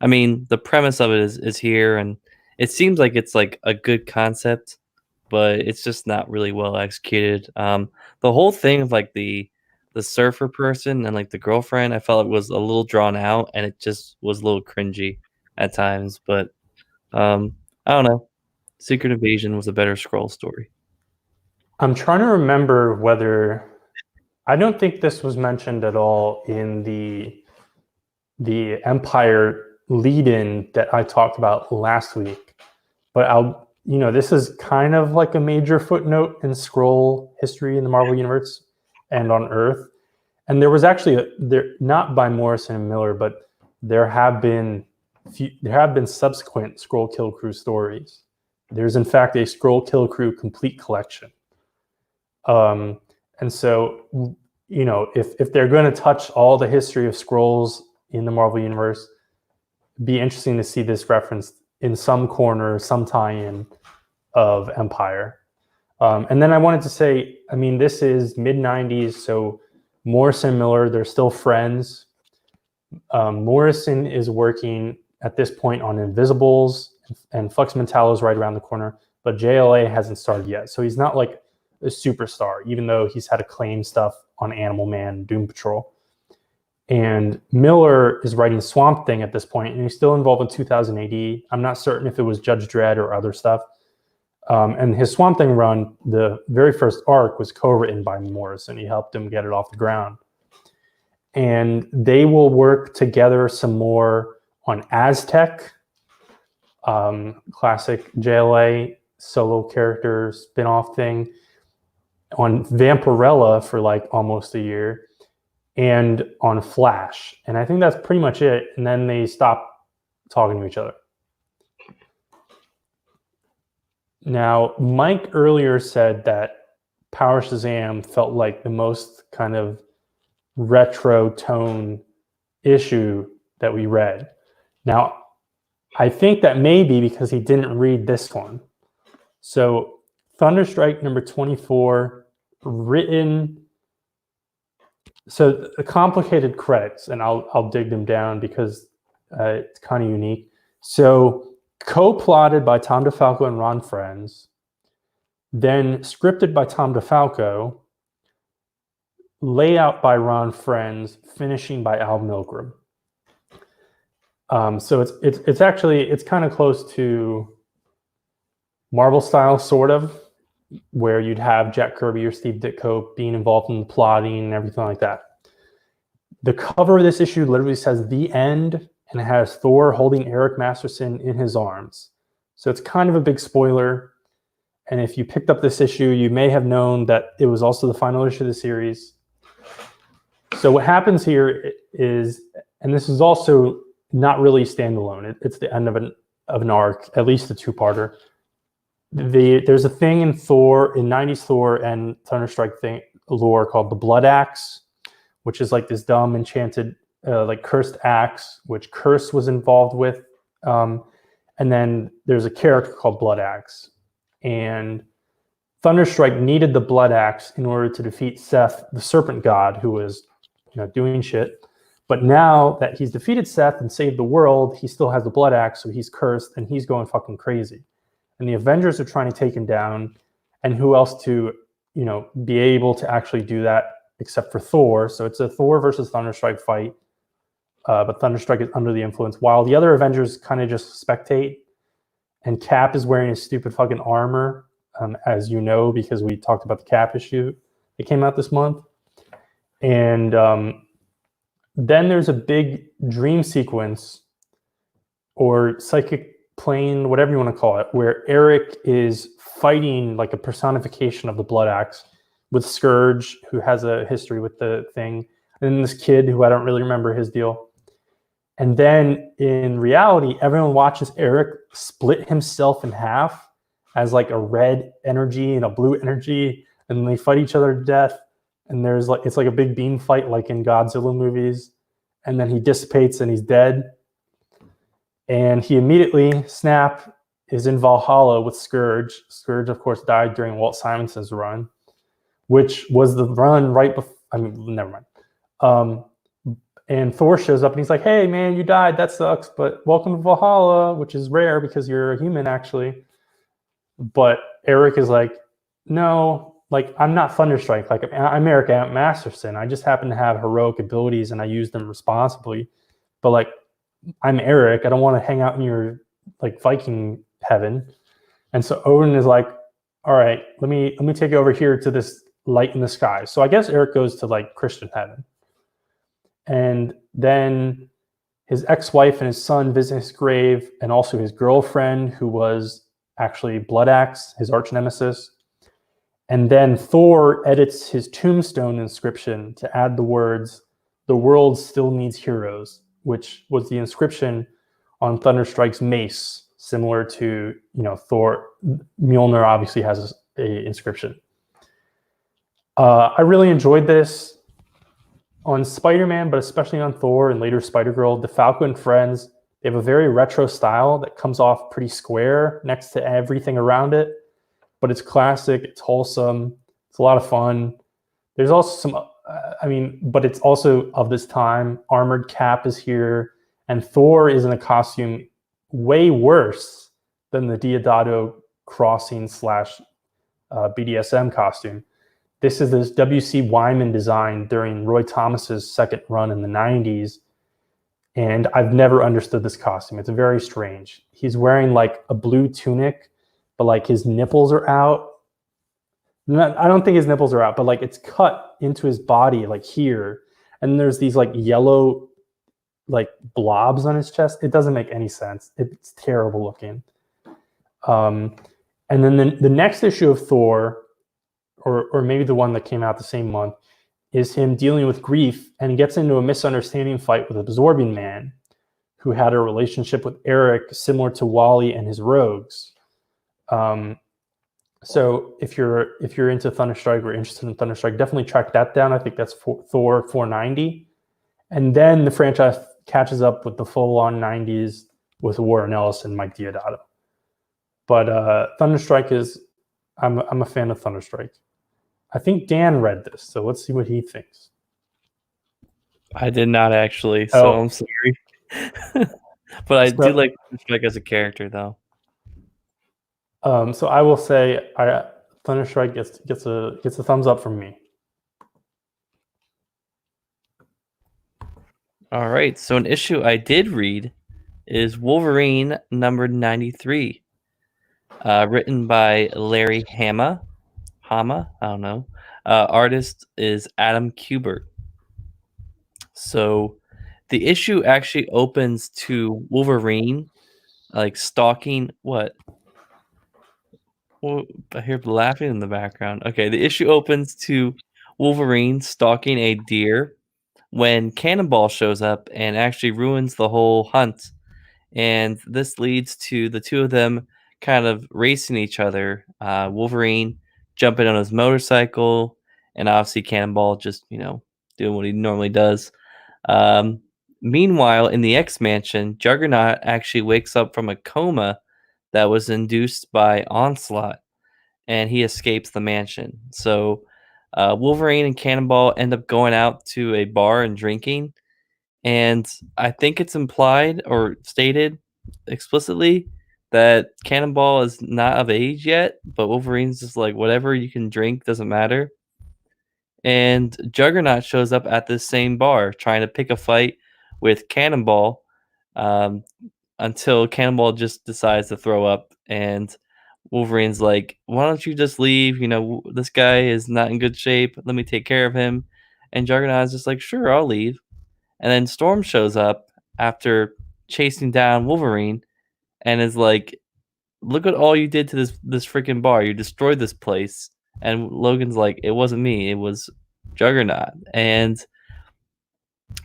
I mean, the premise of it is here, and it seems like it's, like, a good concept, but it's just not really well executed. The whole thing of, like, the surfer person and, like, the girlfriend, I felt it was a little drawn out, and it just was a little cringy at times. But, I don't know. Secret Invasion was a better Skrull story. I'm trying to remember whether I don't think this was mentioned at all in the Empire lead-in that I talked about last week, but this is kind of like a major footnote in Skrull history in the Marvel Universe and on Earth. And there was actually not by Morrison and Miller, but there have been subsequent Skrull Kill Crew stories. There's in fact a Skrull Kill Crew complete collection. And so, if they're going to touch all the history of Skrulls in the Marvel Universe, it'd be interesting to see this referenced in some corner, some tie-in of Empire. And then I wanted to say, I mean, this is mid-90s, so Morrison and Miller, they're still friends. Morrison is working at this point on Invisibles, and Flux Mentallo is right around the corner, but JLA hasn't started yet. So he's not like a superstar, even though he's had acclaim stuff on Animal Man, Doom Patrol. And Miller is writing Swamp Thing at this point, and he's still involved in 2000 AD. I'm not certain if it was Judge Dredd or other stuff. And his Swamp Thing run, the very first arc, was co-written by Morrison. He helped him get it off the ground. And they will work together some more on Aztec, classic JLA solo character spin-off thing, on Vampirella for like almost a year, and on Flash. And I think that's pretty much it. And then they stop talking to each other. Now, Mike earlier said that Power Shazam felt like the most kind of retro tone issue that we read. Now, I think that may be because he didn't read this one. So Thunderstrike number 24, written. So the complicated credits, and I'll dig them down because it's kind of unique. So co-plotted by Tom DeFalco and Ron Frenz, then scripted by Tom DeFalco, layout by Ron Frenz, finishing by Al Milgrom. So it's kind of close to Marvel style, sort of, where you'd have Jack Kirby or Steve Ditko being involved in the plotting and everything like that. The cover of this issue literally says "The End," and it has Thor holding Eric Masterson in his arms. So it's kind of a big spoiler. And if you picked up this issue, you may have known that it was also the final issue of the series. So what happens here is, and this is also not really standalone, it's the end of an arc, at least a two-parter. There's a thing in 90s Thor and Thunderstrike thing lore called the Blood Axe, which is like this dumb enchanted like cursed axe, which Curse was involved with. And then there's a character called Blood Axe. And Thunderstrike needed the Blood Axe in order to defeat Seth, the serpent god, who was doing shit. But now that he's defeated Seth and saved the world, he still has the blood axe, so he's cursed and he's going fucking crazy. And the Avengers are trying to take him down. And who else to, be able to actually do that except for Thor? So it's a Thor versus Thunderstrike fight. But Thunderstrike is under the influence, while the other Avengers kind of just spectate. And Cap is wearing his stupid fucking armor, as you know, because we talked about the Cap issue that came out this month. And then there's a big dream sequence or psychic plane, whatever you want to call it, where Eric is fighting like a personification of the Blood Axe with Scourge, who has a history with the thing, and then this kid who I don't really remember his deal. And then in reality, everyone watches Eric split himself in half as like a red energy and a blue energy, and they fight each other to death. And it's like a big beam fight like in Godzilla movies. And then he dissipates and he's dead. And he immediately, Snap, is in Valhalla with Scourge. Scourge, of course, died during Walt Simonson's run, which was the run right before, never mind. And Thor shows up and he's like, hey, man, you died. That sucks. But welcome to Valhalla, which is rare because you're a human, actually. But Eric is like, no, like, I'm not Thunderstrike. Like, I'm Eric Masterson. I just happen to have heroic abilities and I use them responsibly. But, like, I'm Eric. I don't want to hang out in your, like, Viking heaven. And so Odin is like, all right, let me take you over here to this light in the sky. So I guess Eric goes to, like, Christian heaven. And then his ex-wife and his son visit his grave, and also his girlfriend, who was actually Blood Axe, his arch nemesis. And then Thor edits his tombstone inscription to add the words, "The world still needs heroes," which was the inscription on Thunderstrike's mace, similar to, Thor. Mjolnir obviously has a inscription. I really enjoyed this on Spider-Man, but especially on Thor and later Spider-Girl. DeFalco and friends, they have a very retro style that comes off pretty square next to everything around it. But it's classic, it's wholesome, it's a lot of fun. There's also some, but it's also of this time. Armored Cap is here, and Thor is in a costume way worse than the Deodato crossing / BDSM costume. This is this W.C. Wyman design during Roy Thomas's second run in the 90s, and I've never understood this costume. It's very strange. He's wearing like a blue tunic, but like his nipples are out. I don't think his nipples are out, but like it's cut into his body like here. And there's these like yellow like blobs on his chest. It doesn't make any sense. It's terrible looking. And then the next issue of Thor, or maybe the one that came out the same month, is him dealing with grief, and he gets into a misunderstanding fight with Absorbing Man, who had a relationship with Eric similar to Wally and his rogues. So if you're into Thunderstrike or interested in Thunderstrike, definitely track that down. I think that's Thor 490. And then the franchise catches up with the full-on 90s with Warren Ellis and Mike Deodato. But Thunderstrike I'm a fan of Thunderstrike. I think Dan read this, so let's see what he thinks. I did not actually, so I'm sorry. But I do like Thunderstrike as a character, though. So I will say, Thunderstrike gets a thumbs up from me. All right, so an issue I did read is Wolverine number 93, written by Larry Hama. I don't know. Artist is Adam Kubert. So the issue actually opens to Wolverine like stalking what? Well, I hear laughing in the background. Okay, the issue opens to Wolverine stalking a deer when Cannonball shows up and actually ruins the whole hunt. And this leads to the two of them kind of racing each other. Wolverine jumping on his motorcycle, and obviously Cannonball just, doing what he normally does. Meanwhile, in the X-Mansion, Juggernaut actually wakes up from a coma that was induced by Onslaught, and he escapes the mansion. So Wolverine and Cannonball end up going out to a bar and drinking. And I think it's implied or stated explicitly that Cannonball is not of age yet, but Wolverine's just like, whatever you can drink doesn't matter. And Juggernaut shows up at this same bar trying to pick a fight with Cannonball um, until Cannonball just decides to throw up. And Wolverine's like, why don't you just leave? This guy is not in good shape. Let me take care of him. And Juggernaut is just like, sure, I'll leave. And then Storm shows up after chasing down Wolverine and is like, look at all you did to this freaking bar. You destroyed this place. And Logan's like, it wasn't me. It was Juggernaut. And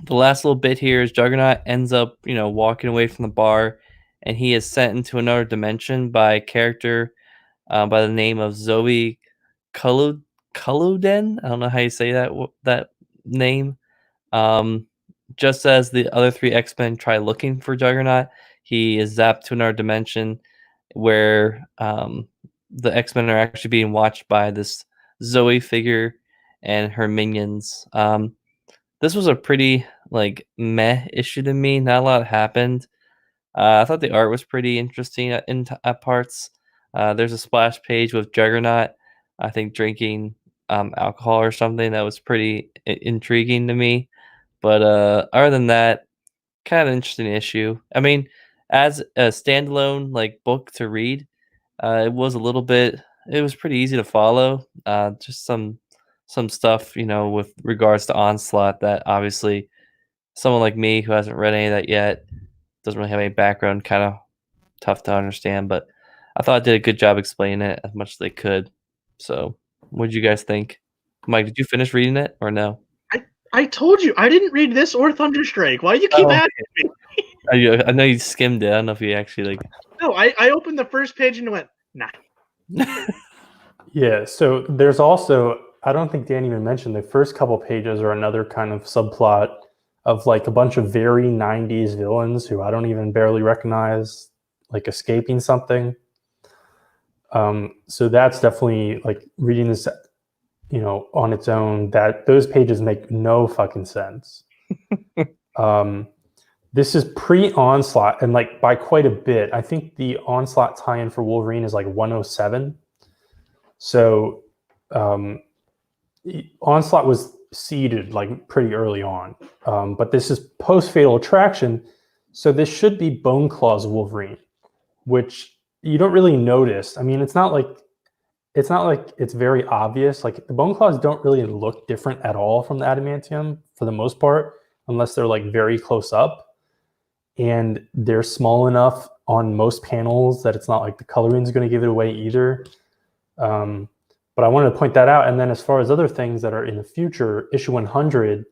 the last little bit here is Juggernaut ends up, walking away from the bar, and he is sent into another dimension by a character by the name of Zoe Culloden. I don't know how you say that name. Just as the other three X-Men try looking for Juggernaut, he is zapped to another dimension where the X-Men are actually being watched by this Zoe figure and her minions. This was a pretty meh issue to me. Not a lot happened. I thought the art was pretty interesting at parts. There's a splash page with Juggernaut, I think, drinking alcohol or something. That was pretty intriguing to me. But other than that, kind of interesting issue. I mean, as a standalone book to read, it was it was pretty easy to follow. Just some stuff, with regards to Onslaught that obviously someone like me who hasn't read any of that yet, doesn't really have any background, kind of tough to understand. But I thought I did a good job explaining it as much as they could. So what did you guys think? Mike, did you finish reading it or no? I told you I didn't read this or Thunderstrike. Why do you keep asking me? I know you skimmed it. I don't know if you actually No, I opened the first page and went, nah. Yeah, so there's also, I don't think Dan even mentioned, the first couple pages are another kind of subplot of a bunch of very 90s villains who I don't even barely recognize, escaping something. So that's definitely reading this, on its own, that those pages make no fucking sense. This is pre-Onslaught, and by quite a bit. I think the Onslaught tie-in for Wolverine is 107. So Onslaught was seeded pretty early on, but this is post-Fatal Attraction, so this should be Bone Claw's Wolverine, which you don't really notice. I mean, it's not like it's very obvious. The Bone Claws don't really look different at all from the Adamantium for the most part, unless they're very close up, and they're small enough on most panels that it's not the coloring is going to give it away either. But I wanted to point that out. And then as far as other things that are in the future, issue 100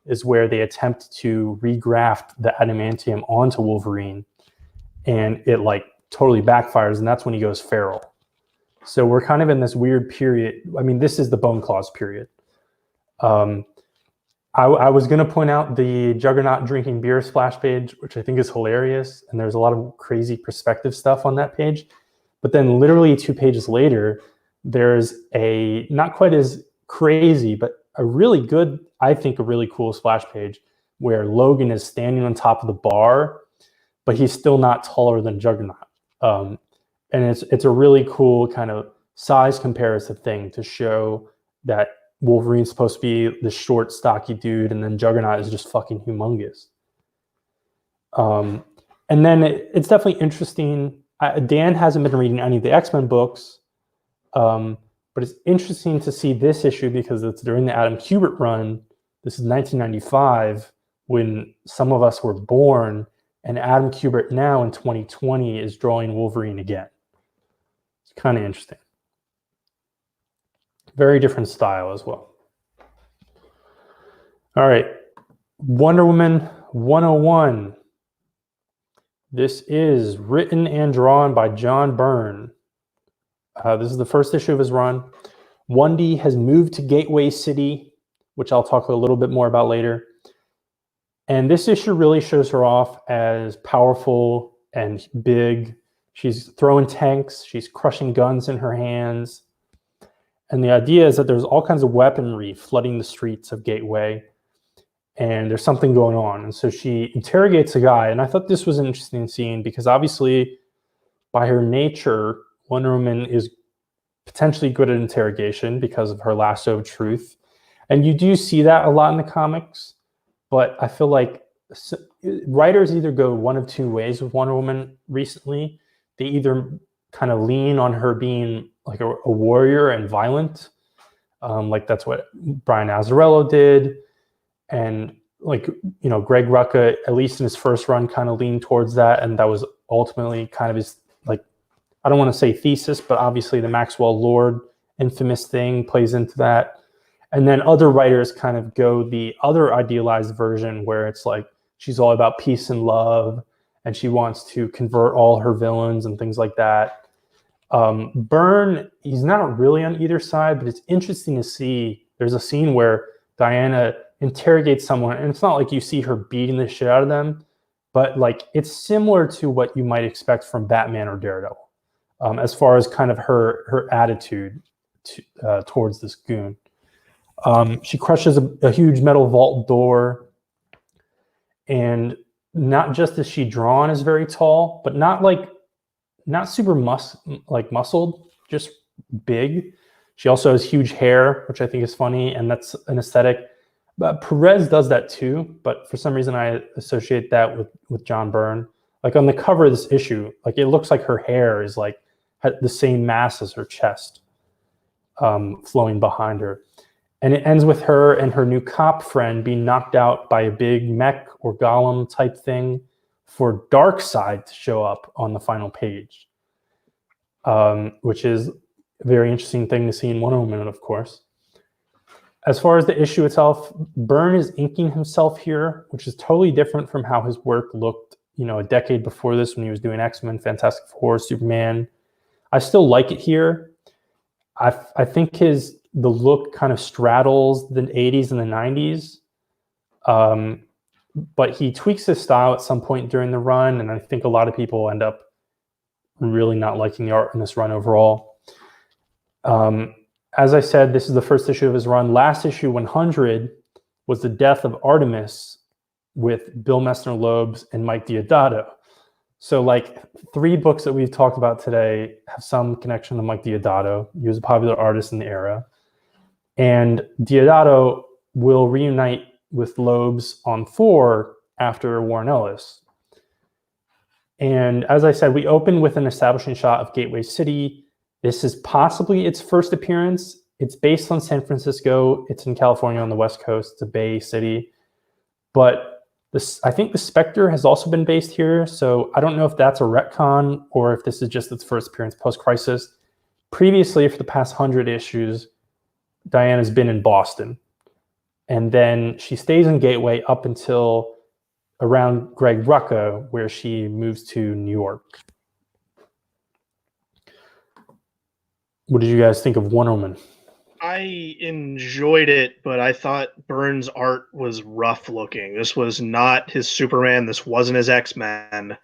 is where they attempt to regraft the Adamantium onto Wolverine, and it totally backfires, and that's when he goes feral. So we're kind of in this weird period. I mean, this is the Bone Claws period. I was going to point out the Juggernaut drinking beer splash page, which I think is hilarious, and there's a lot of crazy perspective stuff on that page. But then literally 2 pages later, there's a not quite as crazy, but a really good, I think a really cool splash page where Logan is standing on top of the bar, but he's still not taller than Juggernaut. And it's a really cool kind of size comparative thing to show that Wolverine's supposed to be the short, stocky dude, and then Juggernaut is just fucking humongous. And then it's definitely interesting. Dan hasn't been reading any of the X-Men books, but it's interesting to see this issue because it's during the Adam Kubert run. This is 1995 when some of us were born, and Adam Kubert now in 2020 is drawing Wolverine again. It's kind of interesting. Very different style as well. All right, Wonder Woman 101. This is written and drawn by John Byrne. This is the first issue of his run. Wendy has moved to Gateway City, which I'll talk a little bit more about later. And this issue really shows her off as powerful and big. She's throwing tanks. She's crushing guns in her hands. And the idea is that there's all kinds of weaponry flooding the streets of Gateway, and there's something going on. And so she interrogates a guy, and I thought this was an interesting scene because obviously, by her nature, Wonder Woman is potentially good at interrogation because of her lasso of truth. And you do see that a lot in the comics, but I feel like writers either go one of two ways with Wonder Woman recently. They either kind of lean on her being like a warrior and violent, like that's what Brian Azzarello did, and like, you know, Greg Rucka, at least in his first run, kind of leaned towards that, and that was ultimately kind of his, like, I don't want to say thesis, but obviously the Maxwell Lord infamous thing plays into that. And then other writers kind of go the other idealized version where it's like she's all about peace and love, and she wants to convert all her villains and things like that. Byrne, he's not really on either side, but it's interesting to see. There's a scene where Diana interrogates someone, and it's not like you see her beating the shit out of them, but like it's similar to what you might expect from Batman or Daredevil, as far as kind of her attitude towards this goon. She crushes a huge metal vault door, and not just is she drawn as very tall, but not super muscled, just big. She also has huge hair, which I think is funny, and that's an aesthetic. But Perez does that too, but for some reason I associate that with John Byrne. Like on the cover of this issue, like it looks like her hair is like the same mass as her chest, flowing behind her. And it ends with her and her new cop friend being knocked out by a big mech or golem type thing for Darkseid to show up on the final page, which is a very interesting thing to see in Wonder Woman, of course. As far as the issue itself, Byrne is inking himself here, which is totally different from how his work looked, you know, a decade before this when he was doing X-Men, Fantastic Four, Superman. I still like it here. I think the look kind of straddles the 80s and the 90s. But he tweaks his style at some point during the run, and I think a lot of people end up really not liking the art in this run overall. As I said, this is the first issue of his run. Last issue, 100, was the death of Artemis with Bill Messner-Loebs and Mike Deodato. So like 3 books that we've talked about today have some connection to Mike Deodato. He was a popular artist in the era. And Deodato will reunite with Loebs on Thor after Warren Ellis. And as I said, we open with an establishing shot of Gateway City. This is possibly its first appearance. It's based on San Francisco. It's in California on the West Coast. It's a Bay City. But I think the Spectre has also been based here. So I don't know if that's a retcon or if this is just its first appearance post-crisis. Previously, for the past 100 issues, Diana's been in Boston. And then she stays in Gateway up until around Greg Rucka, where she moves to New York. What did you guys think of Wonder Woman? I enjoyed it, but I thought Byrne's art was rough looking. This was not his Superman. This wasn't his X-Men.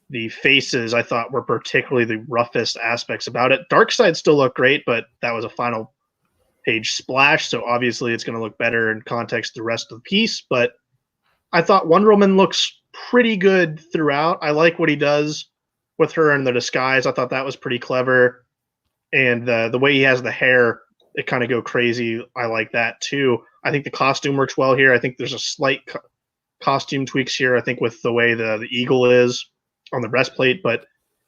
The faces, I thought, were particularly the roughest aspects about it. Darkseid still looked great, but that was a final page splash, so obviously it's going to look better in context the rest of the piece. But I thought Wonder Woman looks pretty good throughout. I like what he does with her in the disguise. I thought that was pretty clever. And the way he has the hair, it kind of go crazy. I like that too. I think the costume works well here. I think there's a slight costume tweaks here, I think, with the way the eagle is on the breastplate. But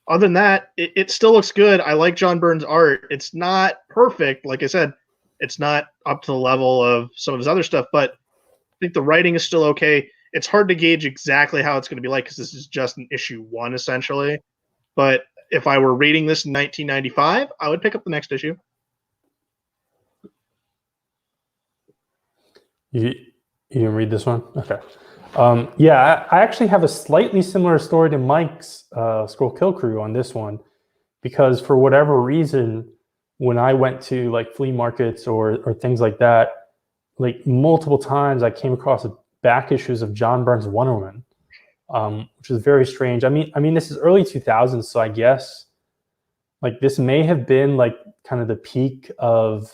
other than that, it still looks good. I like John Byrne's art. It's not perfect. Like I said, it's not up to the level of some of his other stuff, but I think the writing is still okay. It's hard to gauge exactly how it's going to be like because this is just an issue 1, essentially. But if I were reading this in 1995, I would pick up the next issue. You can read this one? Okay. Yeah, I actually have a slightly similar story to Mike's Scroll Kill Crew on this one, because for whatever reason, when I went to like flea markets or things like that, like multiple times I came across back issues of John Byrne's Wonder Woman, which is very strange. I mean, this is early 2000s, so I guess Like this may have been like kind of the peak of,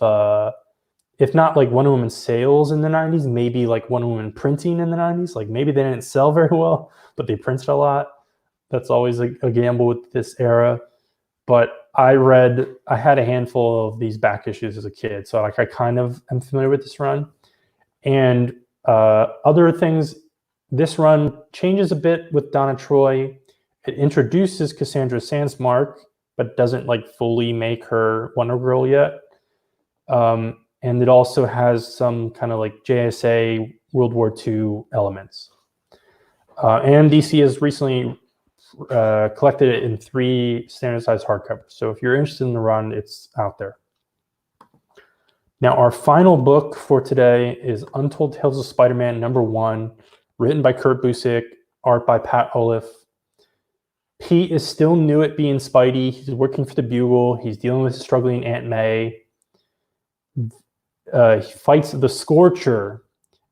if not like Wonder Woman sales in the 90s, maybe like Wonder Woman printing in the 90s. Like maybe they didn't sell very well, but they printed a lot. That's always a gamble with this era. But I had a handful of these back issues as a kid, so like I kind of am familiar with this run. And other things, this run changes a bit with Donna Troy. It introduces Cassandra Sandsmark, but doesn't like fully make her Wonder Girl yet. And it also has some kind of like JSA World War II elements. And DC has recently collected it in 3 standard-sized hardcovers. So if you're interested in the run, it's out there. Now, our final book for today is Untold Tales of Spider-Man #1, written by Kurt Busiek, art by Pat Olliffe. Pete is still new at being Spidey. He's working for the Bugle. He's dealing with struggling Aunt May. He fights the Scorcher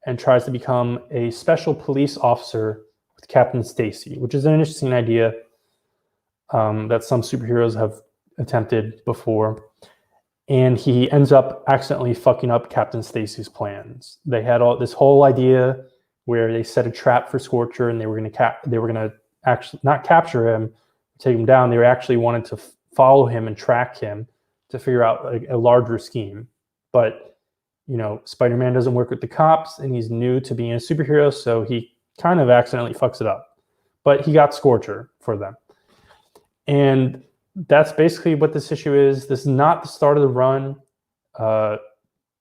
and tries to become a special police officer with Captain Stacy, which is an interesting idea that some superheroes have attempted before. And he ends up accidentally fucking up Captain Stacy's plans. They had this whole idea where they set a trap for Scorcher, and they were going to actually not capture him, take him down. They actually wanted to follow him and track him to figure out a larger scheme. But Spider-Man doesn't work with the cops, and he's new to being a superhero, so he kind of accidentally fucks it up. But he got Scorcher for them. And that's basically what this issue is. This is not the start of the run.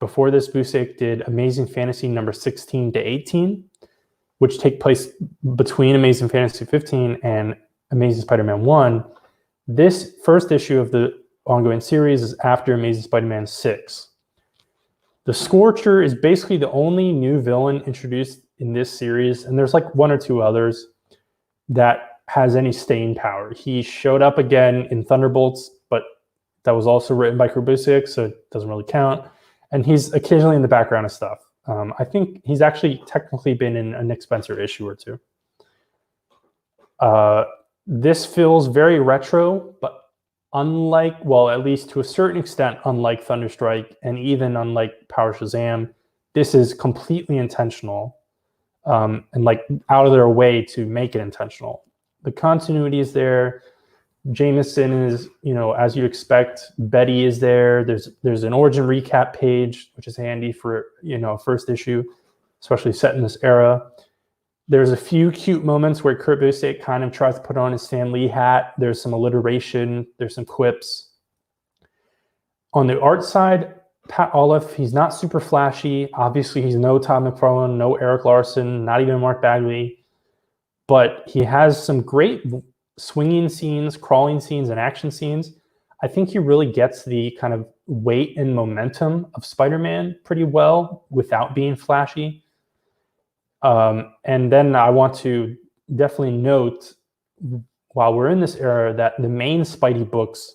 Before this, Busiek did Amazing Fantasy number 16 to 18, which take place between Amazing Fantasy 15 and Amazing Spider-Man 1. This first issue of the ongoing series is after Amazing Spider-Man 6. The Scorcher is basically the only new villain introduced in this series, and there's like 1 or 2 others that has any staying power. He showed up again in Thunderbolts, but that was also written by Kurt Busiek, so it doesn't really count. And he's occasionally in the background of stuff. I think he's actually technically been in a Nick Spencer issue or 2. This feels very retro, but unlike, well, at least to a certain extent, unlike Thunderstrike and even unlike Power Shazam, this is completely intentional and like out of their way to make it intentional. The continuity is there. Jameson is, as you expect. Betty is there. There's an origin recap page, which is handy for, first issue, especially set in this era. There's a few cute moments where Kurt Busiek kind of tries to put on his Stan Lee hat. There's some alliteration. There's some quips. On the art side, Pat Olliffe, he's not super flashy. Obviously, he's no Todd McFarlane, no Eric Larson, not even Mark Bagley. But he has some great swinging scenes, crawling scenes, and action scenes. I think he really gets the kind of weight and momentum of Spider-Man pretty well without being flashy. And then I want to definitely note, while we're in this era, that the main Spidey books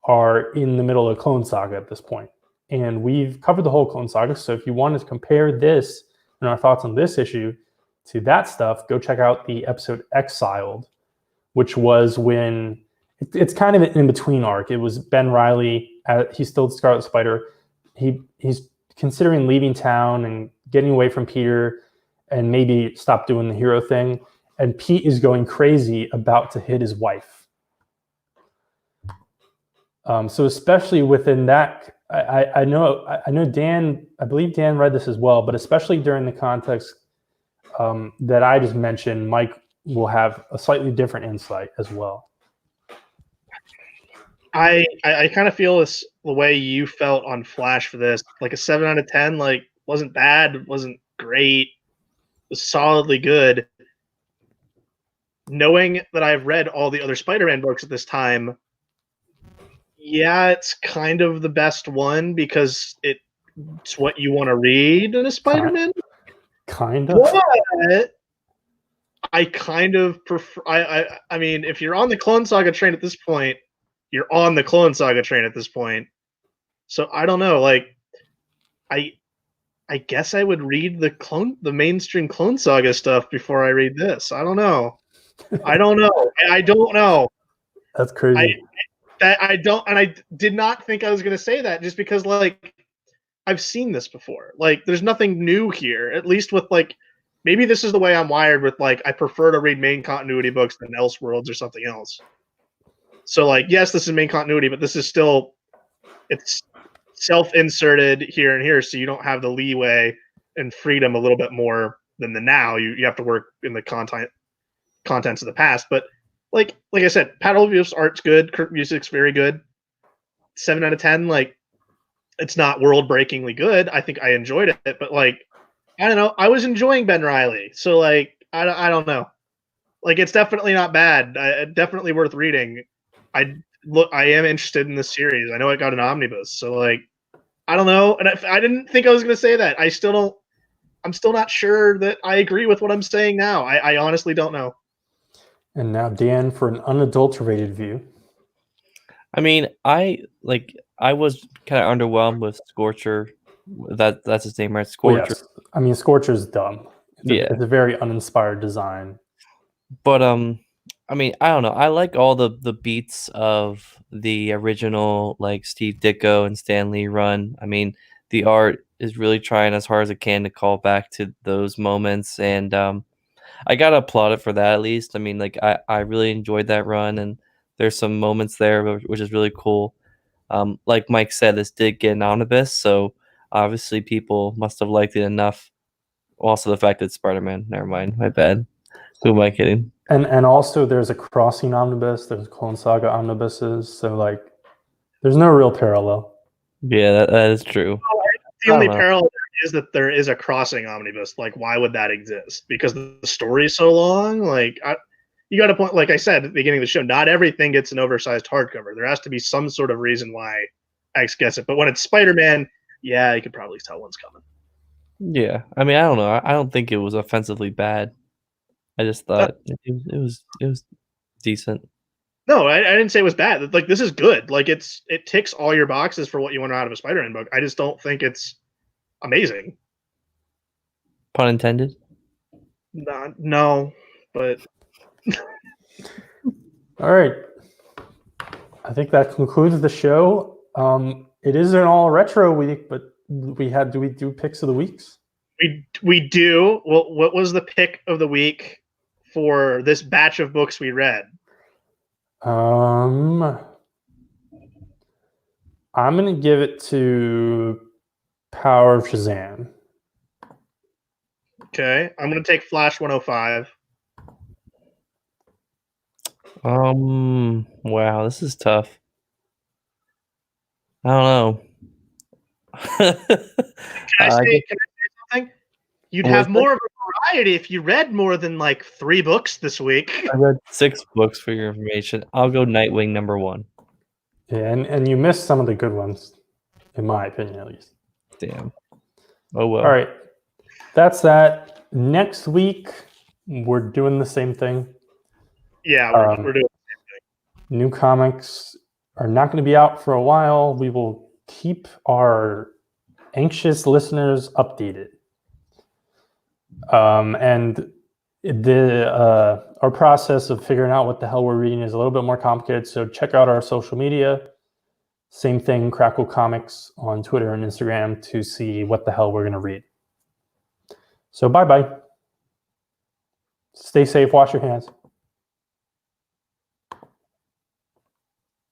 are in the middle of the Clone Saga at this point. And we've covered the whole Clone Saga, so if you wanted to compare this and our thoughts on this issue to that stuff, go check out the episode Exiled, which was when it's kind of an in-between arc. It was Ben Reilly, he's still the Scarlet Spider. He's considering leaving town and getting away from Peter and maybe stop doing the hero thing. And Pete is going crazy about to hit his wife. So especially within that, I know Dan, I believe Dan read this as well, but especially during the context that I just mentioned, Mike will have a slightly different insight as well. I kind of feel the way you felt on Flash for this, like a 7 out of 10, like wasn't bad, wasn't great, was solidly good. Knowing that I've read all the other Spider-Man books at this time, yeah, it's kind of the best one because it's what you want to read in a Spider-Man. Kind of. But I kind of prefer. I mean, if you're on the Clone Saga train at this point, you're on the Clone Saga train at this point. So I don't know. Like, I guess I would read the mainstream Clone Saga stuff before I read this. I don't know. I don't know. That's crazy. That I don't, and I did not think I was going to say that just because, like, I've seen this before. Like, there's nothing new here. At least with like, maybe this is the way I'm wired. With like, I prefer to read main continuity books than Elseworlds or something else. So, like, yes, this is main continuity, but this is still it's self-inserted here and here, so you don't have the leeway and freedom a little bit more than the now. You have to work in the contents of the past. But like I said, Paddle Wolf's art's good, music's very good. 7 out of 10. Like, it's not world-breakingly good. I think I enjoyed it, but like, I don't know. I was enjoying Ben Reilly, so like, I don't know. Like, it's definitely not bad. Definitely worth reading. I am interested in this series. I know it got an omnibus, so like, I don't know. And I didn't think I was going to say that. I still don't. I'm still not sure that I agree with what I'm saying now. I honestly don't know. And now Dan for an unadulterated view. I mean, I was kind of underwhelmed with Scorcher. That's his name, right? Scorcher. Well, yes. I mean, Scorcher's dumb. Yeah. It's a very uninspired design. But I mean, I don't know. I like all the beats of the original, like Steve Ditko and Stan Lee run. I mean, the art is really trying as hard as it can to call back to those moments, and I gotta applaud it for that at least. I mean, like I really enjoyed that run, and there's some moments there which is really cool. Like Mike said, this did get an omnibus, so obviously people must have liked it enough. Also, the fact that it's Spider-Man. Never mind, my bad. Who am I kidding? And also there's a Crossing omnibus, there's Clone Saga omnibuses, so like there's no real parallel. Yeah, that is true. The only parallel is that there is a Crossing omnibus. Like, why would that exist? Because the story is so long. Like, you got a point. Like I said at the beginning of the show, not everything gets an oversized hardcover. There has to be some sort of reason why X gets it. But when it's Spider-Man, yeah, you could probably tell one's coming. Yeah, I mean, I don't know. I don't think it was offensively bad. I just thought it was decent. No, I didn't say it was bad. Like, this is good. Like, it ticks all your boxes for what you want out of a Spider-Man book. I just don't think it's amazing. Pun intended. No, but all right. I think that concludes the show. It is an all retro week, but do we do picks of the weeks? We do. Well, what was the pick of the week for this batch of books we read? I'm gonna give it to Power of Shazam. Okay, I'm gonna take Flash 105. Wow, this is tough. I don't know. Can I say something? You'd have more of a variety if you read more than like 3 books this week. I read 6 books for your information. I'll go Nightwing #1. Yeah, and you missed some of the good ones, in my opinion, at least. Damn. Oh well. All right, that's that. Next week we're doing the same thing. Yeah, we're doing the same thing. New comics are not going to be out for a while. We will keep our anxious listeners updated. And our process of figuring out what the hell we're reading is a little bit more complicated. So check out our social media. Same thing, Krackle Comics on Twitter and Instagram to see what the hell we're going to read. So bye-bye. Stay safe. Wash your hands.